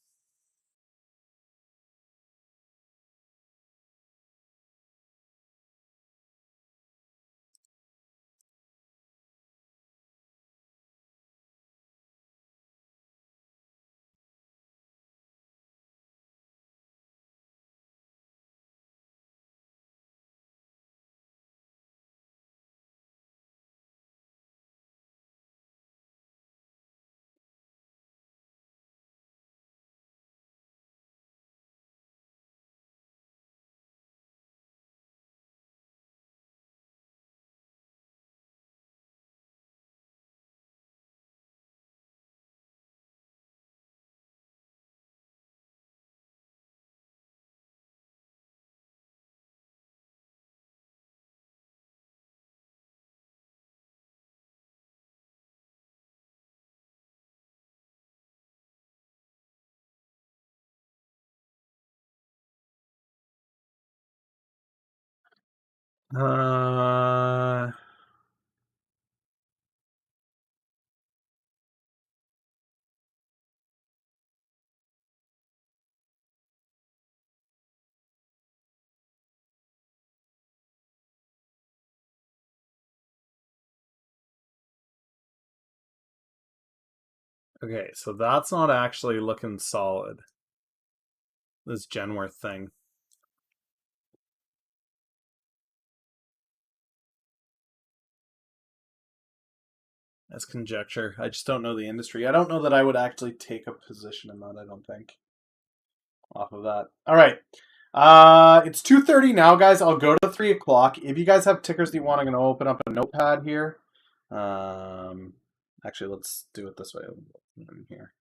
Uh, okay, so that's not actually looking solid. This Genworth thing. That's conjecture. I just don't know the industry. I don't know that I would actually take a position in that, I don't think. Off of that. All right. It's 2:30 now, guys. I'll go to 3 o'clock. If you guys have tickers that you want, I'm going to open up a notepad here. Actually, let's do it this way. In here.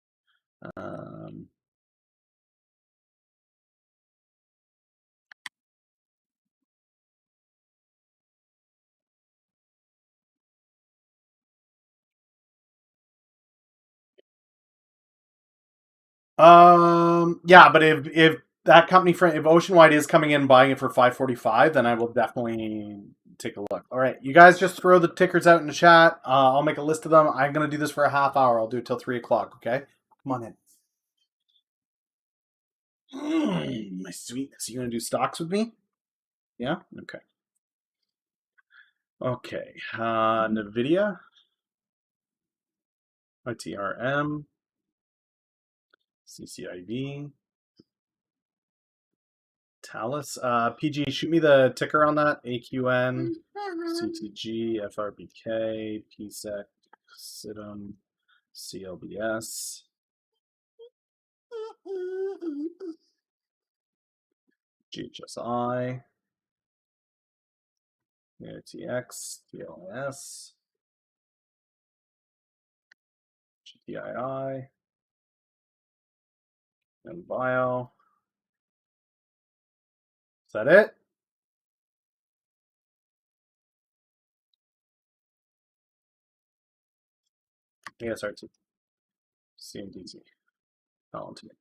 Yeah, but if that company if Oceanwide is coming in and buying it for 545, then I will definitely take a look. All right, you guys just throw the tickers out in the chat. I'll make a list of them. I'm gonna do this for a half hour. I'll do it till 3 o'clock. Okay, come on in. My sweetness. You gonna do stocks with me? Yeah. Okay. Okay. Nvidia, ITRM, CCIV, Talus. PG, shoot me the ticker on that. AQN, CTG, FRBK, PSEC, SIDM, CLBS, GHSI, ATX, TLS, GTII, and Bio. Is that it? ASRT, CMDZ. Oh, to me.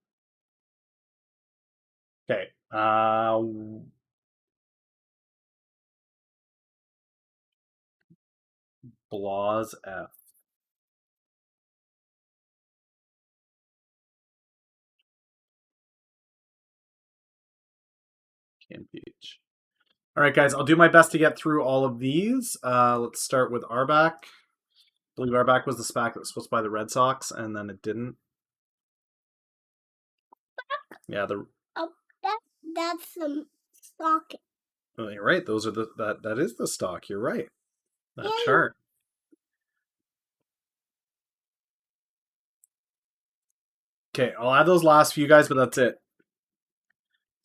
Okay. Blaws F. CAMPH. All right, guys, I'll do my best to get through all of these. Let's start with Arbac. I believe Arbac was the SPAC that was supposed to buy the Red Sox, and then it didn't. Yeah, that's the stock. Oh, you're right. Those are that is the stock. You're right. That chart. Okay, I'll add those last few guys, but that's it.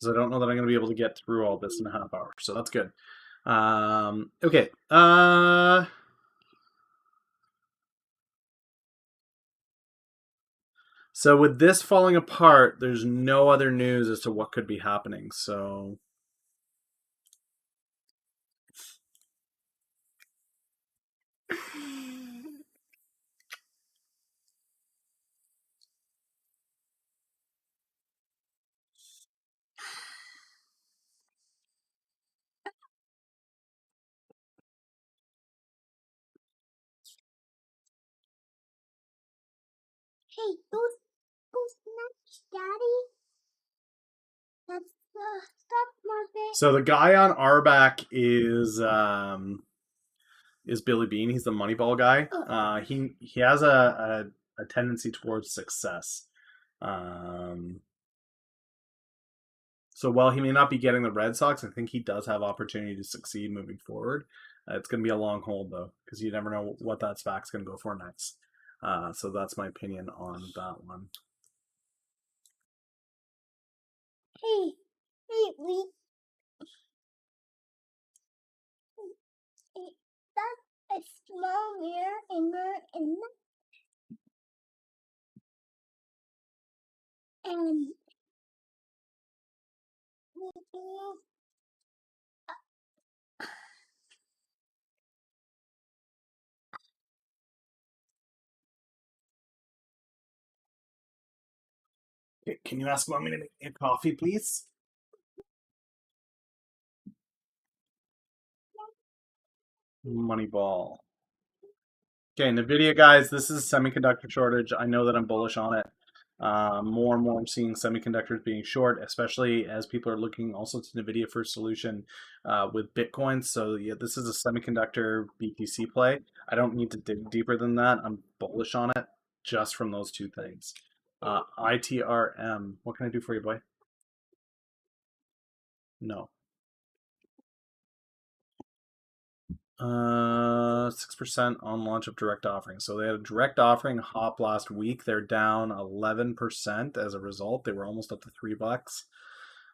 Because I don't know that I'm going to be able to get through all this in a half hour. So that's good. Okay. So with this falling apart, there's no other news as to what could be happening. So Hey, those nuts, Daddy. That's the stock market. So the guy on Arbac is Billy Bean. He's the Moneyball guy. He has a tendency towards success. So while he may not be getting the Red Sox, I think he does have opportunity to succeed moving forward. It's going to be a long hold though, because you never know what that SPAC's going to go for next. So that's my opinion on that one. Hey, we. That's a small mirror and Okay, can you ask Mommy to make a coffee, please? Moneyball. Okay, NVIDIA guys, this is semiconductor shortage. I know that I'm bullish on it. More and more I'm seeing semiconductors being short, especially as people are looking also to NVIDIA for a solution with Bitcoin. So yeah, this is a semiconductor BTC play. I don't need to dig deeper than that. I'm bullish on it just from those two things. ITRM, what can I do for you, boy? No. 6% on launch of direct offering. So they had a direct offering hop last week. They're down 11% as a result. They were almost up to $3.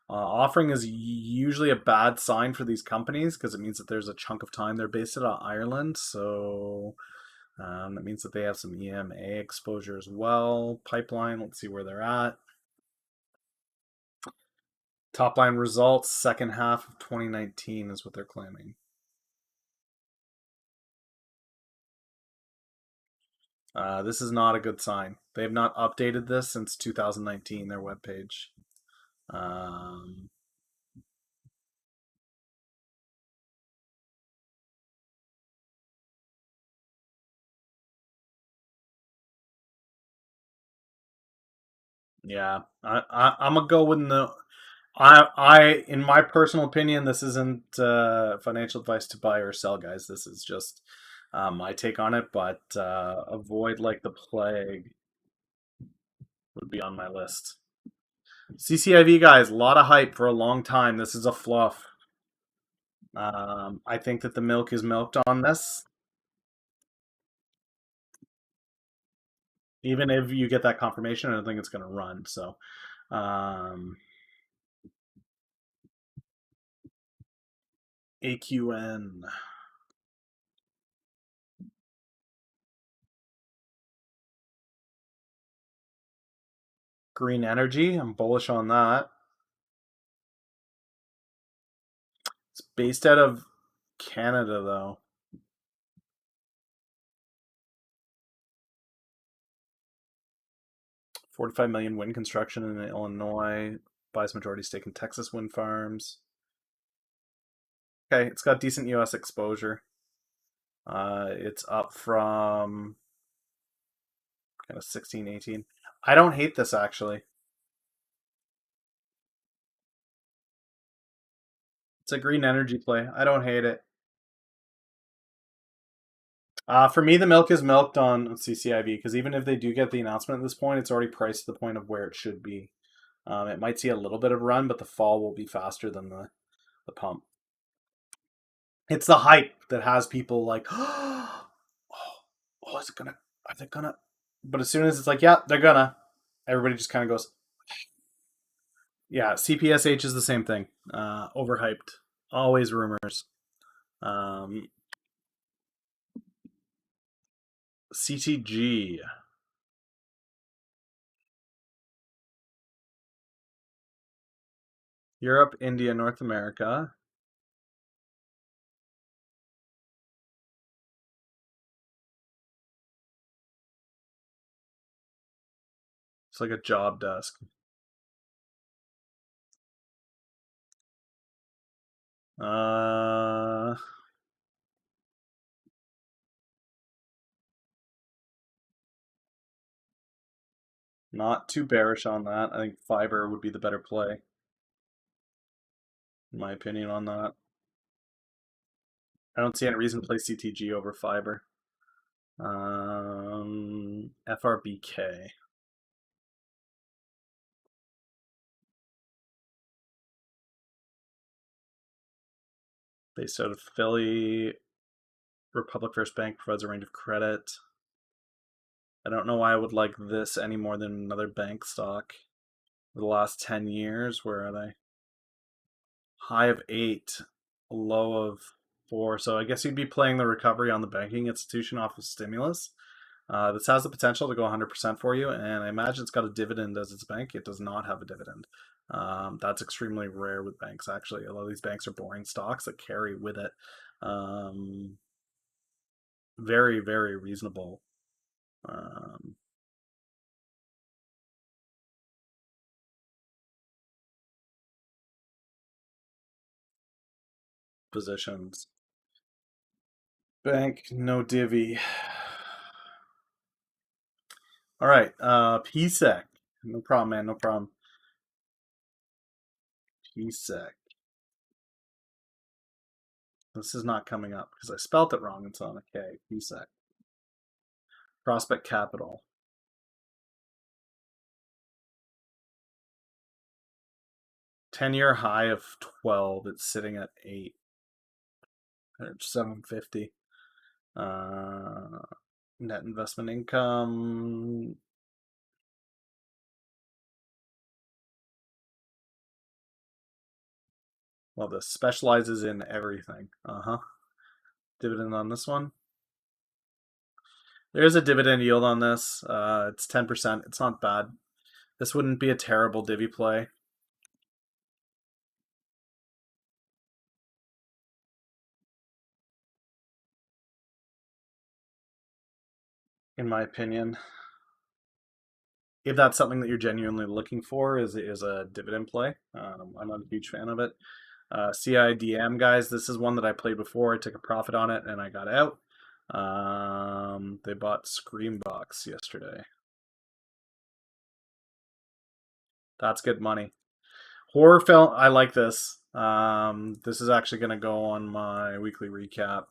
Offering is usually a bad sign for these companies because it means that there's a chunk of time they're based out of Ireland. So that means that they have some EMA exposure as well. Pipeline, let's see where they're at. Top line results, second half of 2019 is what they're claiming. This is not a good sign. They have not updated this since 2019, their webpage. Um, yeah, I'm gonna go with no. In my personal opinion, this isn't financial advice to buy or sell, guys. This is just my take on it. But avoid like the plague would be on my list. CCIV guys, a lot of hype for a long time. This is a fluff. I think that the milk is milked on this. Even if you get that confirmation, I don't think it's going to run. So, AQN. Green energy. I'm bullish on that. It's based out of Canada, though. 45 million wind construction in Illinois. Buys majority stake in Texas wind farms. Okay, it's got decent U.S. exposure. It's up from kind of 16, 18. I don't hate this actually. It's a green energy play. I don't hate it. For me, the milk is milked on CCIV because even if they do get the announcement at this point, it's already priced to the point of where it should be. It might see a little bit of run, but the fall will be faster than the pump. It's the hype that has people like, oh, is it gonna? Are they gonna? But as soon as it's like, yeah, they're gonna, everybody just kind of goes, yeah. CPSH is the same thing. Overhyped. Always rumors. Um, CTG. Europe, India, North America. It's like a job desk. Uh, Not too bearish on that. I think Fiverr would be the better play, in my opinion, on that. I don't see any reason to play CTG over Fiverr. FRBK. Based out of Philly, Republic First Bank provides a range of credit. I don't know why I would like this any more than another bank stock. For the last 10 years, where are they? High of 8, low of 4. So I guess you'd be playing the recovery on the banking institution off of stimulus. This has the potential to go 100% for you, and I imagine it's got a dividend as its bank. It does not have a dividend. That's extremely rare with banks, actually. A lot of these banks are boring stocks that carry with it very, very reasonable um, positions. Bank, no divvy. All right, PSEC. No problem, man. No problem. PSEC. This is not coming up because I spelt it wrong. It's on a K. PSEC. Prospect Capital. 10-year high of 12. It's sitting at 8. 750. Net investment income. Well, this specializes in everything. Dividend on this one. There's a dividend yield on this. It's 10%. It's not bad. This wouldn't be a terrible divvy play. in my opinion. If that's something that you're genuinely looking for, is a dividend play. I'm not a huge fan of it. CIDM, guys, this is one that I played before. I took a profit on it and I got out. They bought Screambox yesterday. That's good money. Horror film, I like this. This is actually going to go on my weekly recap.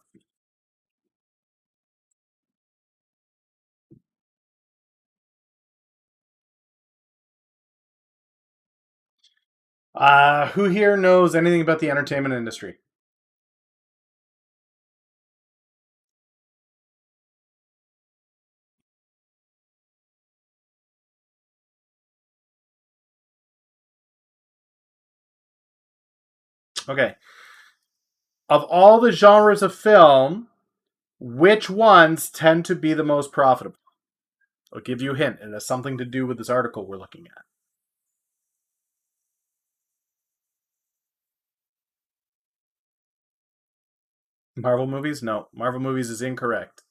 Who here knows anything about the entertainment industry? Okay. Of all the genres of film, which ones tend to be the most profitable? I'll give you a hint. It has something to do with this article we're looking at. Marvel movies? No. Marvel movies is incorrect.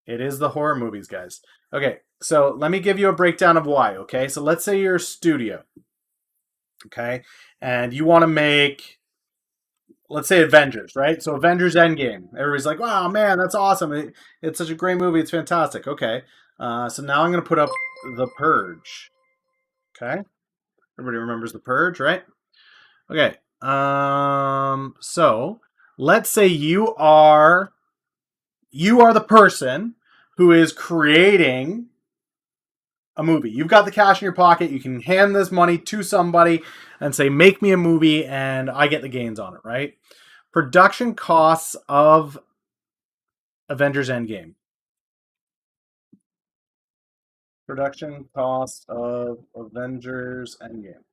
It is the horror movies, guys. Okay, so let me give you a breakdown of why, okay? So let's say you're a studio, okay? And you want to make, let's say, Avengers, right? So Avengers Endgame. Everybody's like, wow, man, that's awesome. It's such a great movie. It's fantastic. Okay. So now I'm going to put up The Purge, okay? Everybody remembers The Purge, right? Okay. So let's say you are the person who is creating a movie. You've got the cash in your pocket. You can hand this money to somebody and say, make me a movie, and I get the gains on it, right? Production costs of Avengers Endgame. Production costs of Avengers Endgame.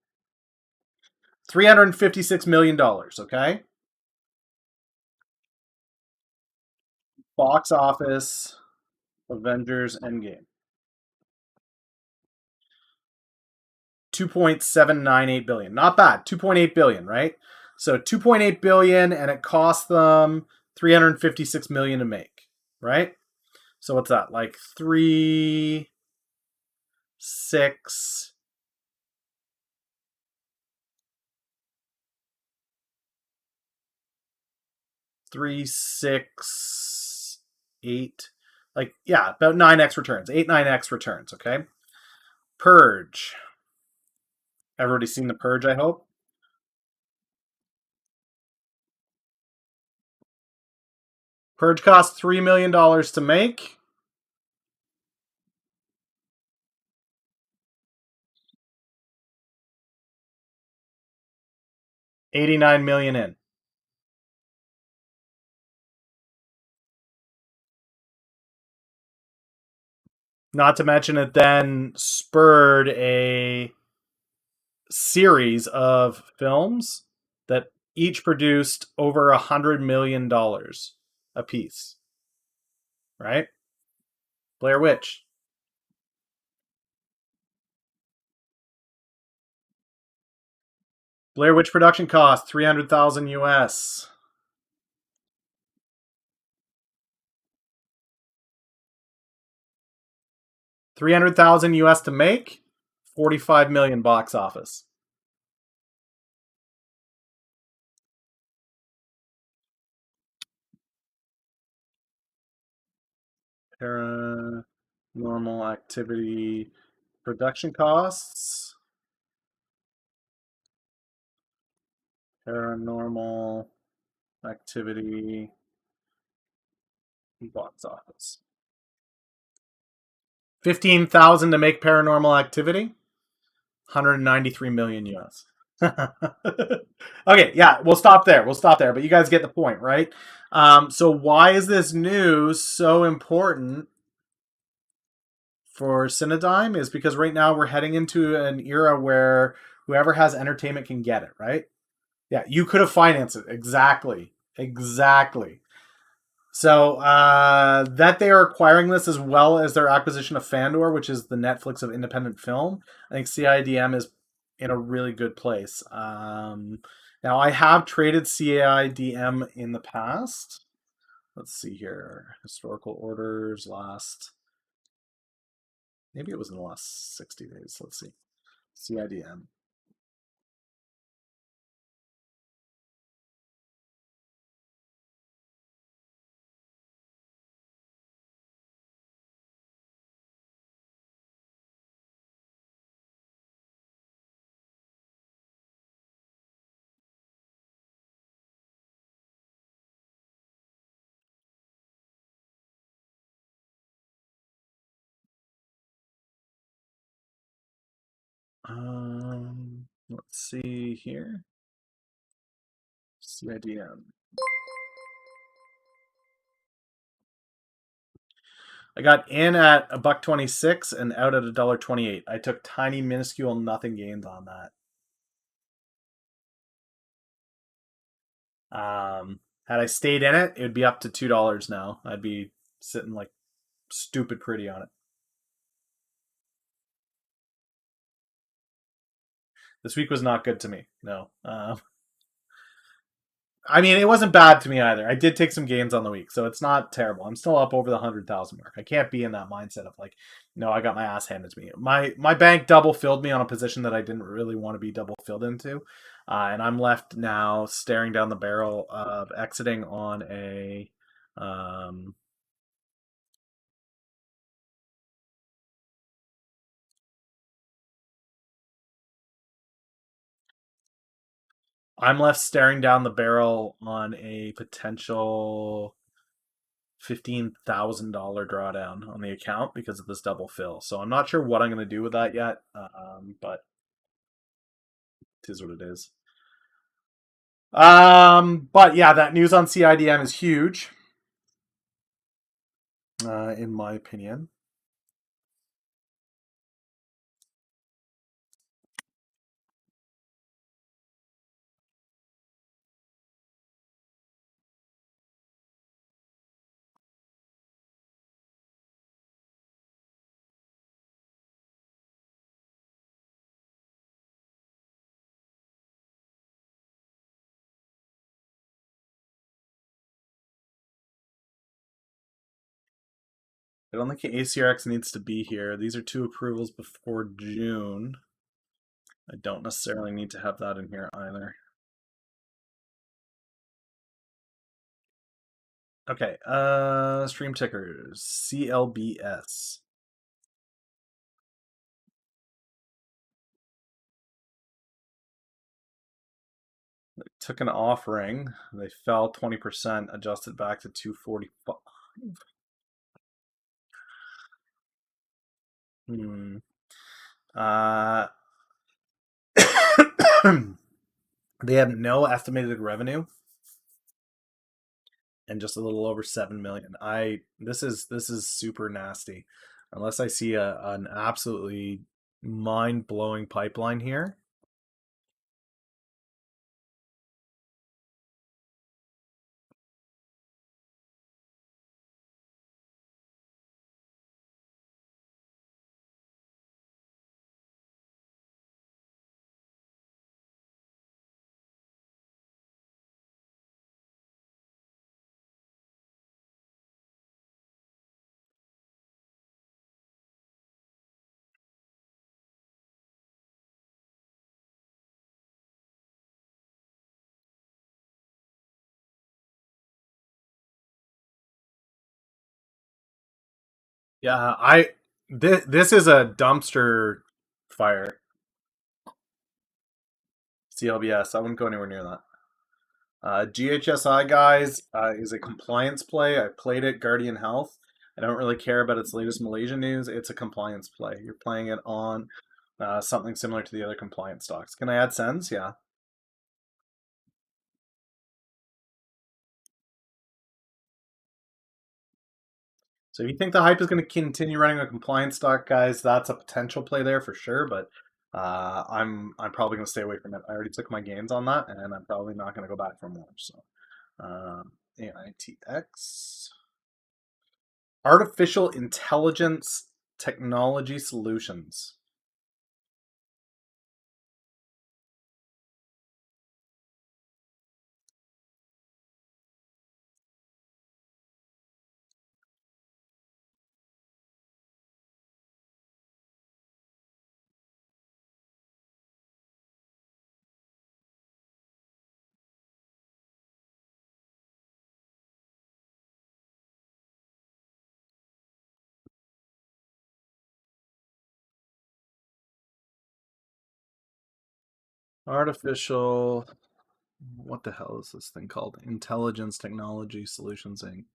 $356 million, okay? Box office, Avengers Endgame. 2.798 billion. Not bad. 2.8 billion, right? So 2.8 billion, and it cost them 356 million to make, right? So what's that? Like 3 6 3 6 8, like, yeah, about 9x returns. 8 9x returns, okay? Purge. Everybody's seen The Purge, I hope. Purge cost $3 million to make. $89 million in. Not to mention it then spurred a series of films that each produced over $100 million a piece. Right? Blair Witch. Blair Witch production cost 300,000 US. 300,000 US to make, 45 million box office. Paranormal Activity production costs. Paranormal Activity box office. 15,000 to make Paranormal Activity. 193 million US. Okay, yeah, we'll stop there. But you guys get the point, right? So why is this news so important for Cinedigm? Is because right now we're heading into an era where whoever has entertainment can get it, right? Yeah, you could have financed it. Exactly. So that they are acquiring this as well as their acquisition of Fandor, which is the Netflix of independent film, I think CIDM is in a really good place. Now, I have traded CIDM in the past. Let's see here. Historical orders last. Maybe it was in the last 60 days. Let's see. CIDM. Let's see here. CIDM. I got in at $1.26 and out at $1.28. I took tiny, minuscule, nothing gains on that. Had I stayed in it, it would be up to $2 now. I'd be sitting like stupid pretty on it. This week was not good to me. No. I mean, it wasn't bad to me either. I did take some gains on the week, so it's not terrible. I'm still up over the 100,000 mark. I can't be in that mindset of like, no, I got my ass handed to me. My bank double filled me on a position that I didn't really want to be double filled into, and I'm left now staring down the barrel of exiting on a. I'm left staring down the barrel on a potential $15,000 drawdown on the account because of this double fill. So I'm not sure what I'm going to do with that yet, but it is what it is. But yeah, that news on CIDM is huge, in my opinion. I don't think ACRX needs to be here. These are two approvals before June. I don't necessarily need to have that in here either. Okay, stream tickers, CLBS. They took an offering. They fell 20%, adjusted back to 245. Hmm. Uh, they have no estimated revenue and just a little over 7 million. This is super nasty. Unless I see an absolutely mind-blowing pipeline here. Yeah, this is a dumpster fire. CLBS. I wouldn't go anywhere near that. GHSI guys is a compliance play. I played it, Guardian Health. I don't really care about its latest Malaysian news. It's a compliance play. You're playing it on something similar to the other compliance stocks. Can I add sends? Yeah. So if you think the hype is going to continue running a compliance stock, guys, that's a potential play there for sure. But I'm probably going to stay away from it. I already took my gains on that, and I'm probably not going to go back for more. So AITX, Artificial Intelligence Technology Solutions. Artificial. What the hell is this thing called? Intelligence Technology Solutions Inc.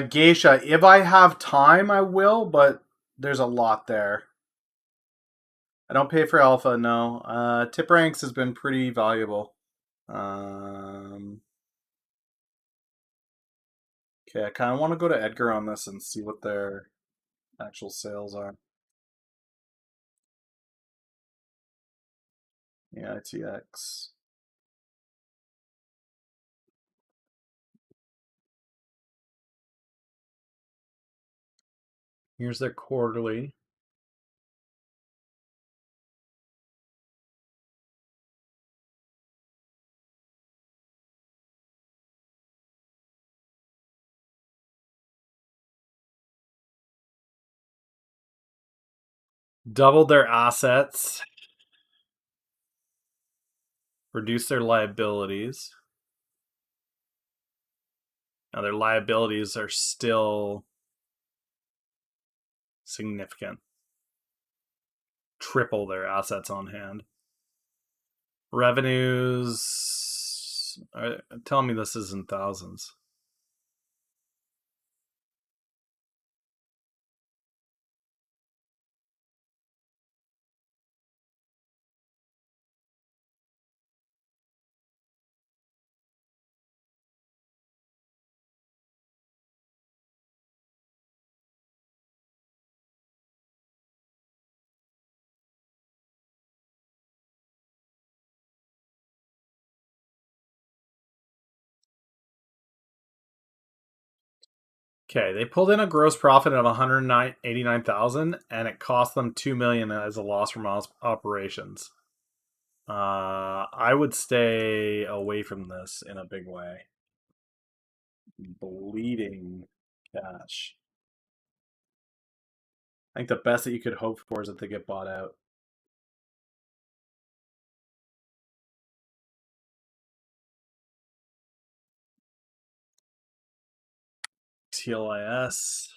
Geisha, if I have time, I will, but there's a lot there. I don't pay for alpha, no. Tip ranks has been pretty valuable. Okay, I kind of want to go to Edgar on this and see what their actual sales are. Yeah, ITX. Here's their quarterly. Doubled their assets, reduced their liabilities. Now their liabilities are still significant. Triple their assets on hand. Revenues. Tell me this isn't thousands. Okay, they pulled in a gross profit of 189,000, and it cost them 2 million as a loss from operations. I would stay away from this in a big way. Bleeding cash. I think the best that you could hope for is that they get bought out. TLIS.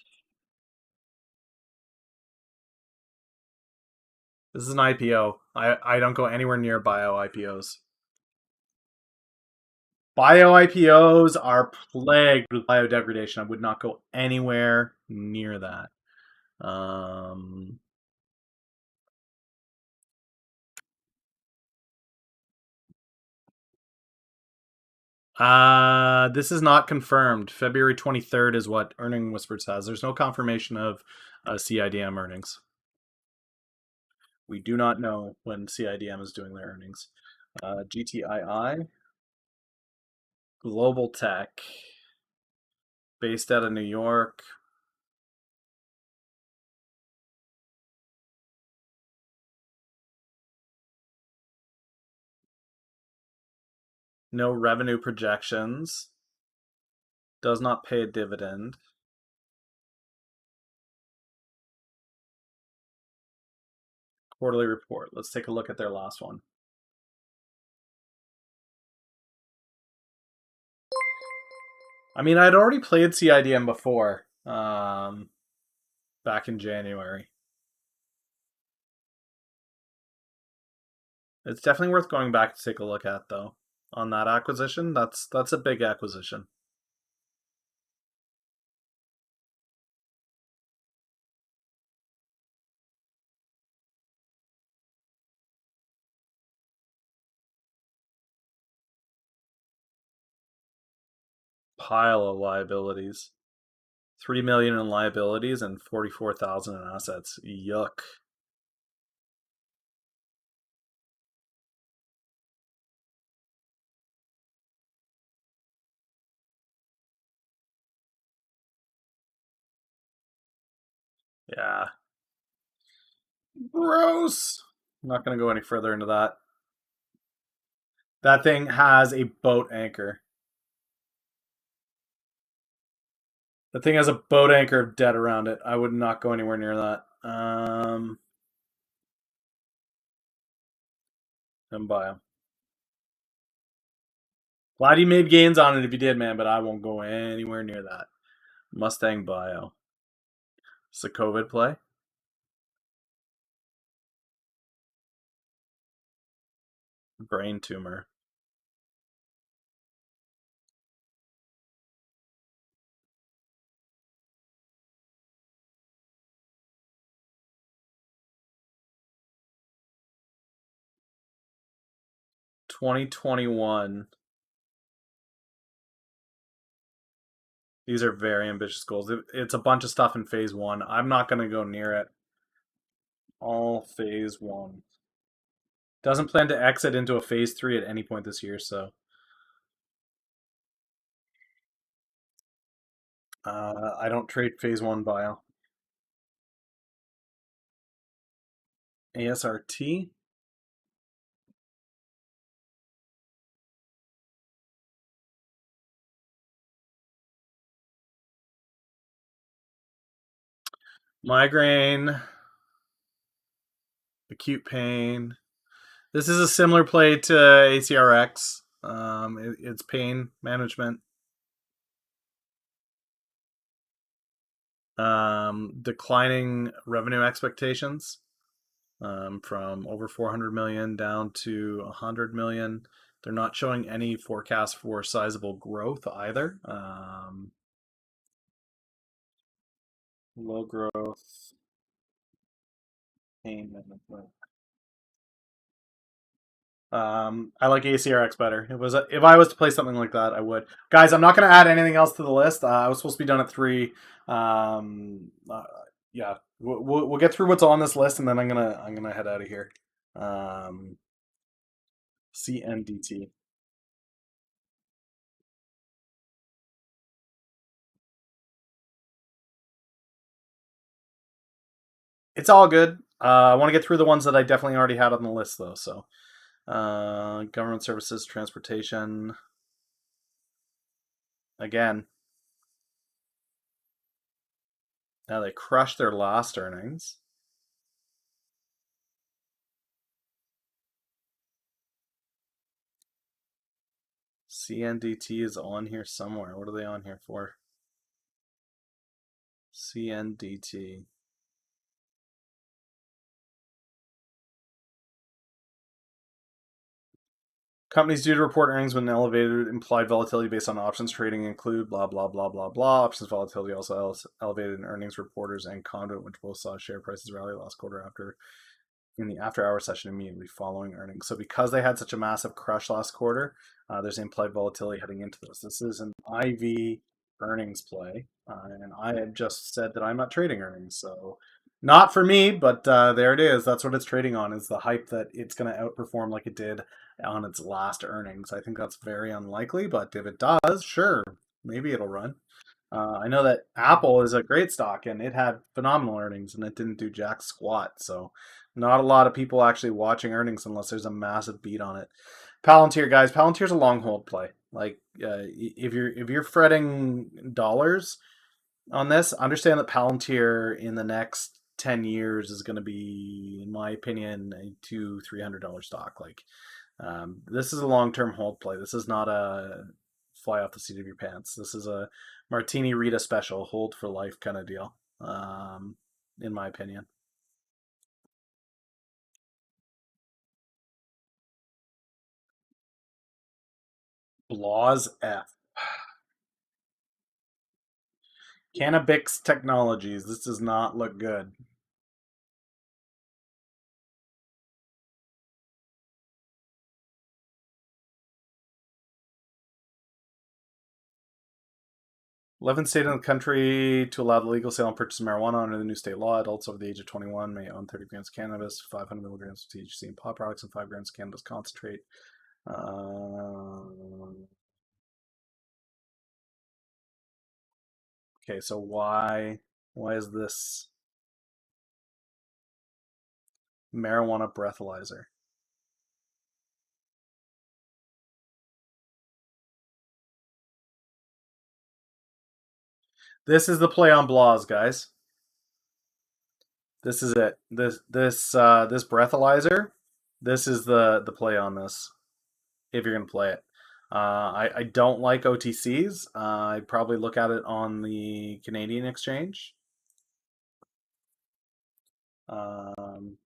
This is an IPO. I don't go anywhere near bio IPOs. Bio IPOs are plagued with biodegradation. I would not go anywhere near that. This is not confirmed. February 23rd is what Earning Whispers has. There's no confirmation of CIDM earnings. We do not know when CIDM is doing their earnings. GTII, Global Tech, based out of New York. No revenue projections. Does not pay a dividend. Quarterly report. Let's take a look at their last one. I mean, I'd already played CIDM before, back in January. It's definitely worth going back to take a look at, though. on that acquisition. That's a big acquisition. Pile of liabilities. 3 million in liabilities and 44,000 in assets. Yuck. Yeah. Gross. I'm not going to go any further into that. That thing has a boat anchor. The thing has a boat anchor of debt around it. I would not go anywhere near that. And buy them. Glad you made gains on it if you did, man, but I won't go anywhere near that. Mustang Bio. It's a COVID play. Brain tumor. $2021. These are very ambitious goals. It's a bunch of stuff in phase one. I'm not going to go near it. All phase one. Doesn't plan to exit into a phase three at any point this year, so. I don't trade phase one bio. ASRT. Migraine. Acute pain. This is a similar play to ACRX. It's pain management. Declining revenue expectations from over 400 million down to 100 million. They're not showing any forecast for sizable growth either. Low growth, pain management. I like ACRX better. If I was to play something like that, I would. Guys, I'm not going to add anything else to the list. I was supposed to be done at 3. Yeah, we'll get through what's on this list, and then I'm gonna head out of here. CNDT. It's all good. I want to get through the ones that I definitely already had on the list, though. So, government services, transportation. Again, now they crushed their last earnings. CNDT is on here somewhere. What are they on here for? CNDT. Companies due to report earnings when elevated implied volatility based on options trading include blah blah blah blah blah. Options volatility also elevated in earnings reporters and Conduit, which both saw share prices rally last quarter after in the after-hour session immediately following earnings. So because they had such a massive crush last quarter, there's implied volatility heading into this. This is an IV earnings play, and I have just said that I'm not trading earnings. So not for me, but there it is. That's what it's trading on, is the hype that it's going to outperform like it did on its last earnings. I think that's very unlikely, but if it does, sure, maybe it'll run. I know that Apple is a great stock and it had phenomenal earnings and it didn't do jack squat. So, not a lot of people actually watching earnings unless there's a massive beat on it. Palantir, guys, Palantir's a long hold play. Like, if you're fretting dollars on this, understand that Palantir in the next 10 years is going to be, in my opinion, a $200-300 stock. Like, this is a long-term hold play. This is not a fly off the seat of your pants. This is a Martini Rita special, hold for life kind of deal, in my opinion. Blaws F. Cannabix Technologies. This does not look good. Eleventh state in the country to allow the legal sale and purchase of marijuana under the new state law. Adults over the age of 21 may own 30 grams of cannabis, 500 milligrams of THC in pot products, and 5 grams of cannabis concentrate. Okay, so why is this marijuana breathalyzer? This is the play on Blaws, guys. This is it. This breathalyzer. This is the play on this. If you're gonna play it, I don't like OTCs. I'd probably look at it on the Canadian exchange. Um,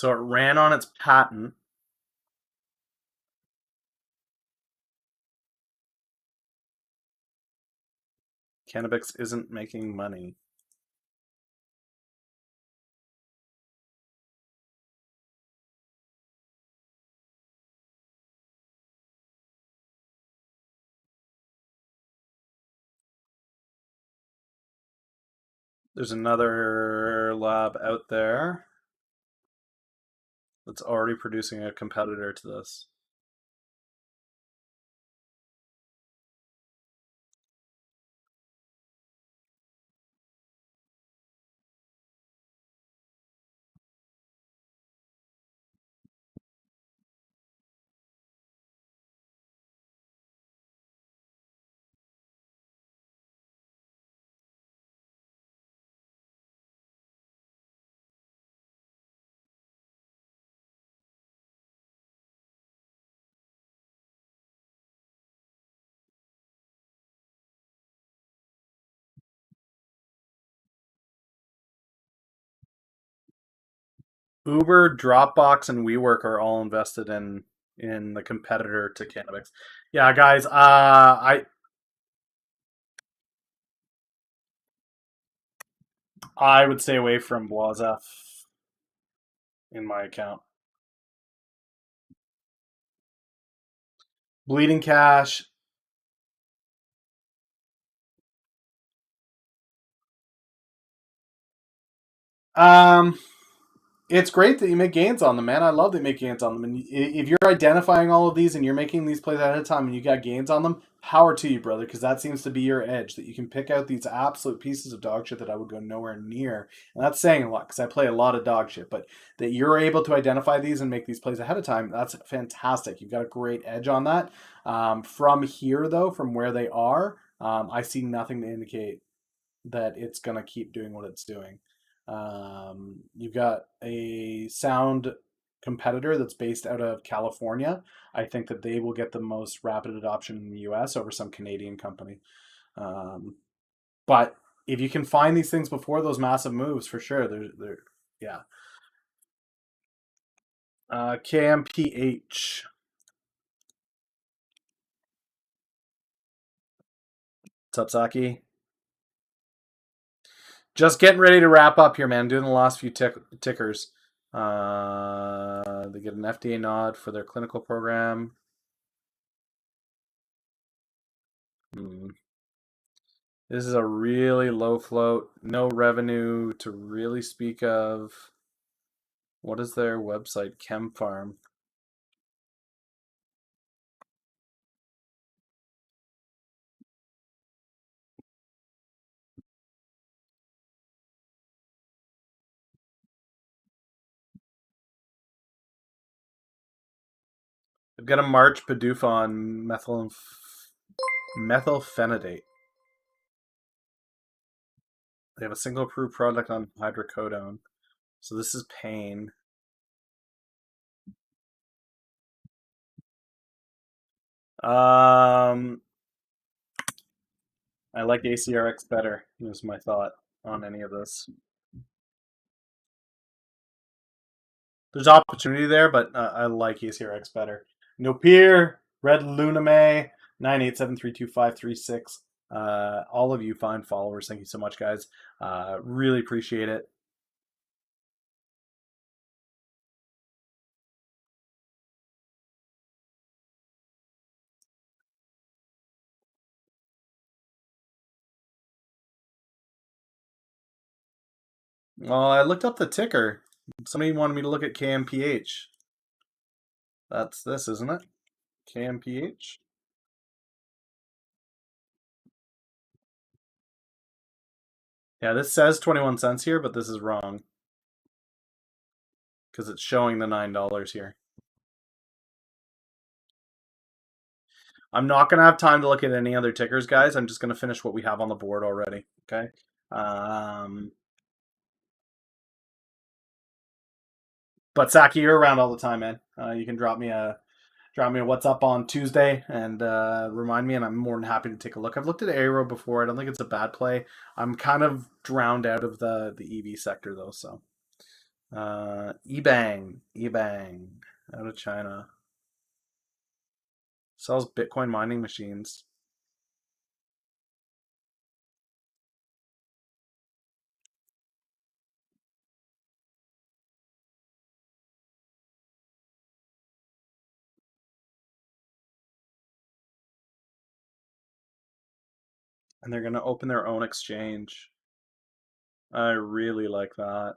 so it ran on its patent. Cannabis isn't making money. There's another lab out there that's already producing a competitor to this. Uber, Dropbox, and WeWork are all invested in the competitor to Cannabis. Yeah, guys. I would stay away from Blazef in my account. Bleeding Cash. Um, it's great that you make gains on them, man. I love that you make gains on them. And if you're identifying all of these and you're making these plays ahead of time and you got gains on them, power to you, brother, because that seems to be your edge. That you can pick out these absolute pieces of dog shit that I would go nowhere near. And that's saying a lot because I play a lot of dog shit. But that you're able to identify these and make these plays ahead of time, that's fantastic. You've got a great edge on that. From here, though, from where they are, I see nothing to indicate that it's going to keep doing what it's doing. You've got a sound competitor that's based out of California. I think that they will get the most rapid adoption in the US over some Canadian company. Um, but if you can find these things before those massive moves, for sure, they're yeah. KMPH. What's up, Saki? Just getting ready to wrap up here, man. Doing the last few tickers. They get an FDA nod for their clinical program. This is a really low float, no revenue to really speak of. What is their website? Chem Farm. They've got a March PDUFA on methylphenidate. They have a single approved product on hydrocodone. So this is pain. I like ACRX better, is my thought on any of this. There's opportunity there, but I like ACRX better. No Peer, Red Luname, 987325536. All of you fine followers, thank you so much, guys. Really appreciate it. Well, I looked up the ticker. Somebody wanted me to look at KMPH. That's this, isn't it? KMPH? Yeah, this says 21 cents here, but this is wrong. Because it's showing the $9 here. I'm not going to have time to look at any other tickers, guys. I'm just going to finish what we have on the board already. Okay. But Saki, you're around all the time, man. You can drop me a what's up on Tuesday and remind me, and I'm more than happy to take a look. I've looked at Aero before. I don't think it's a bad play. I'm kind of drowned out of the EV sector though. So eBang out of China sells Bitcoin mining machines. And they're going to open their own exchange. I really like that.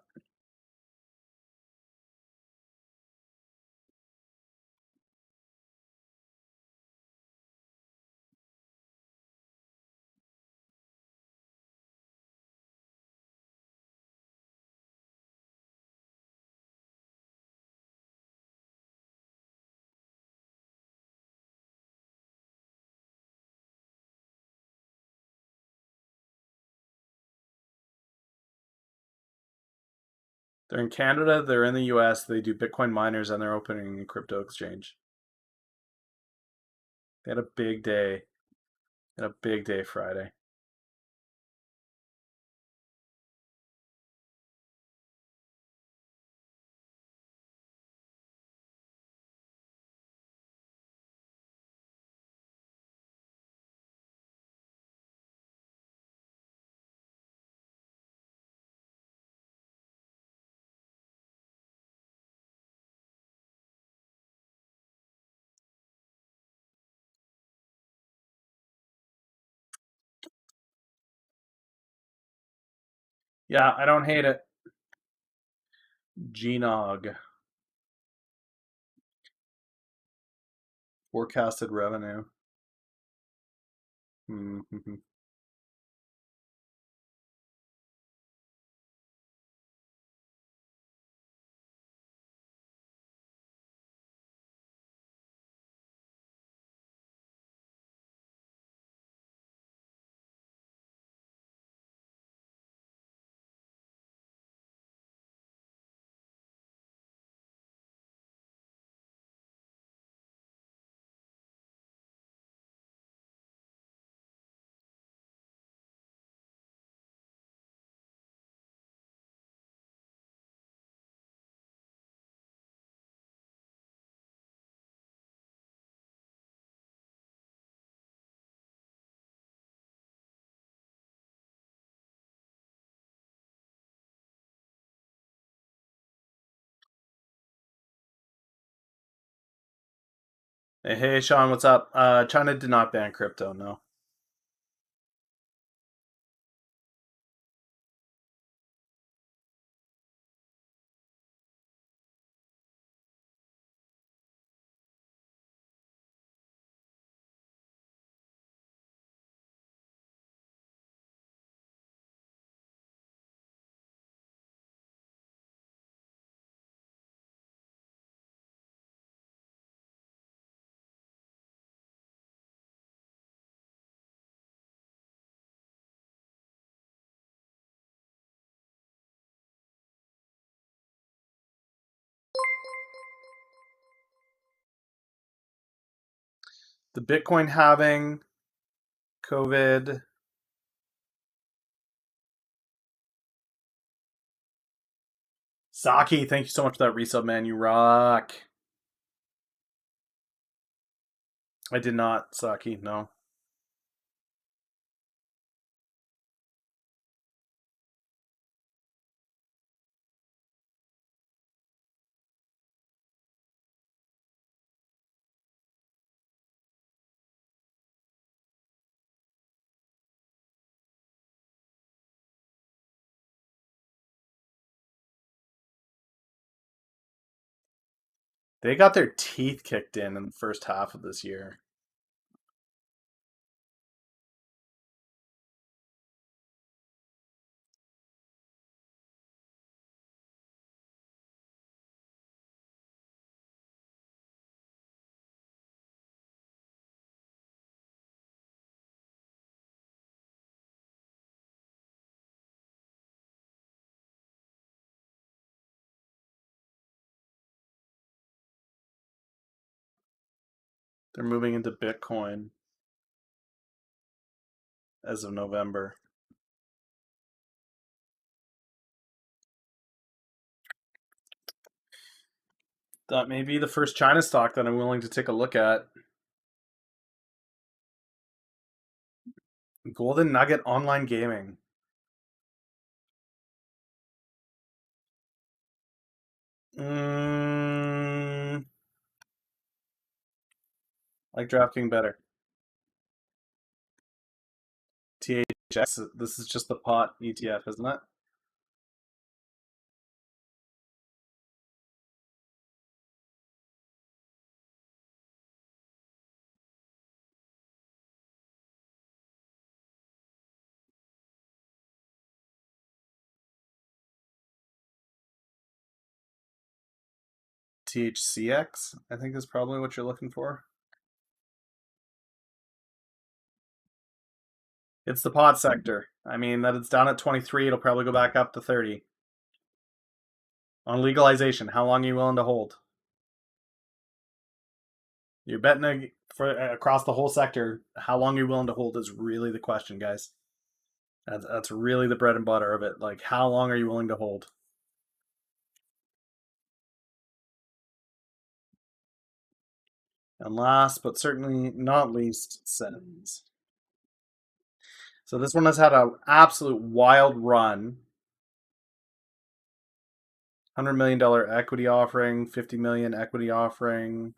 They're in Canada, they're in the US, they do Bitcoin miners, and they're opening a crypto exchange. They had a big day. They had a big day Friday. Yeah, I don't hate it. GNOG. Forecasted revenue. Mm-hmm. Hey, Sean, what's up? China did not ban crypto, no. The Bitcoin halving, COVID. Saki, thank you so much for that resub, man. You rock. I did not, Saki, no. They got their teeth kicked in the first half of this year. They're moving into Bitcoin as of November. That may be the first China stock that I'm willing to take a look at. Golden Nugget Online Gaming. Like DraftKings better. THX. This is just the pot ETF, isn't it? THCX, I think is probably what you're looking for. It's the pot sector. I mean, that it's down at 23, it'll probably go back up to 30. On legalization, how long are you willing to hold? You're betting for across the whole sector. How long are you willing to hold is really the question, guys. That's really the bread and butter of it. Like, how long are you willing to hold? And last but certainly not least, Sens. So this one has had an absolute wild run. $100 million equity offering, 50 million equity offering.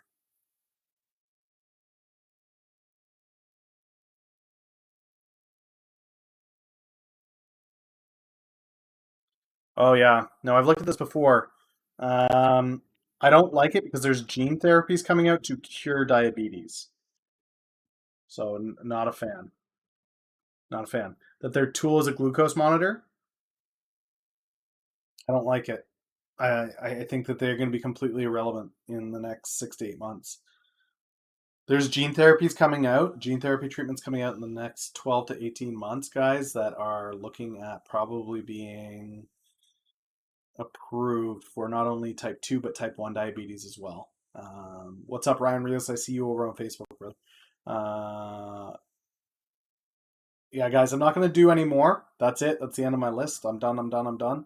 Oh yeah, no, I've looked at this before. I don't like it because there's gene therapies coming out to cure diabetes. So not a fan. Not a fan. That their tool is a glucose monitor. I don't like it. I think that they're going to be completely irrelevant in the next 6 to 8 months. There's gene therapies coming out, gene therapy treatments coming out in the next 12 to 18 months, guys, that are looking at probably being approved for not only type 2 but type 1 diabetes as well. What's up, Ryan Rios? I see you over on Facebook, brother. Yeah, guys, I'm not going to do any more. That's it. That's the end of my list. I'm done. I'm done. I'm done.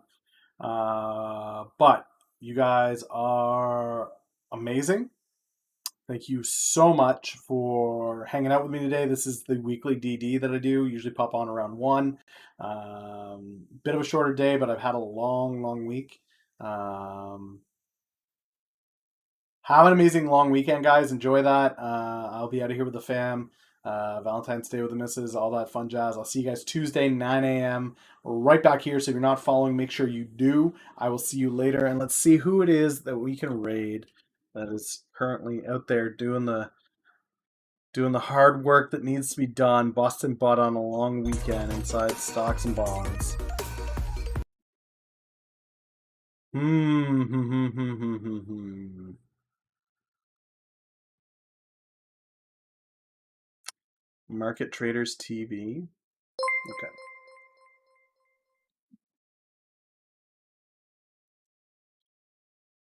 But you guys are amazing. Thank you so much for hanging out with me today. This is the weekly DD that I do. Usually pop on around 1. Bit of a shorter day, but I've had a long, long week. Have an amazing long weekend, guys. Enjoy that. I'll be out of here with the fam. Valentine's Day with the missus, all that fun jazz. I'll see you guys Tuesday, 9 a.m. right back here. So if you're not following, make sure you do. I will see you later. And let's see who it is that we can raid that is currently out there doing the hard work that needs to be done, busting butt on a long weekend inside stocks and bonds. Market Traders TV. Okay.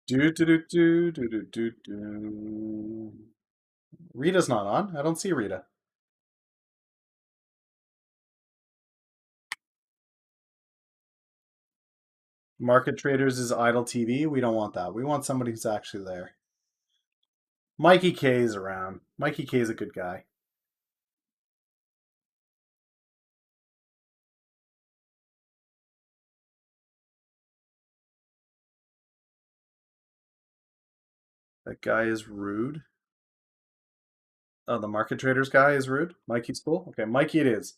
Do do do do do do do do. Rita's not on. I don't see Rita. Market Traders is idle TV. We don't want that. We want somebody who's actually there. Mikey K is around. Mikey K is a good guy. That guy is rude. Oh, the Market Traders guy is rude. Mikey's cool. Okay, Mikey it is.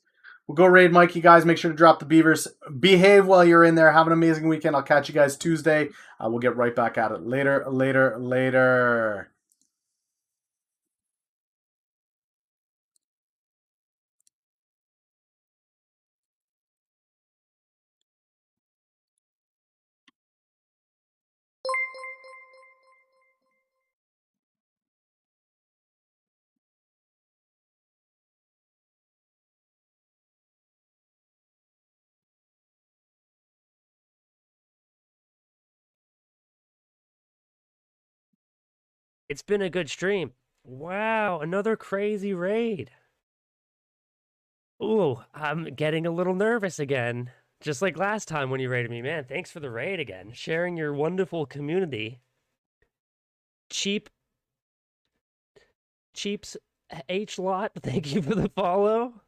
We'll go raid Mikey, guys. Make sure to drop the beavers. Behave while you're in there. Have an amazing weekend. I'll catch you guys Tuesday. We'll get right back at it later. It's been a good stream. Wow, another crazy raid. Ooh, I'm getting a little nervous again. Just like last time when you raided me, man. Thanks for the raid again. Sharing your wonderful community. Cheaps H lot, thank you for the follow.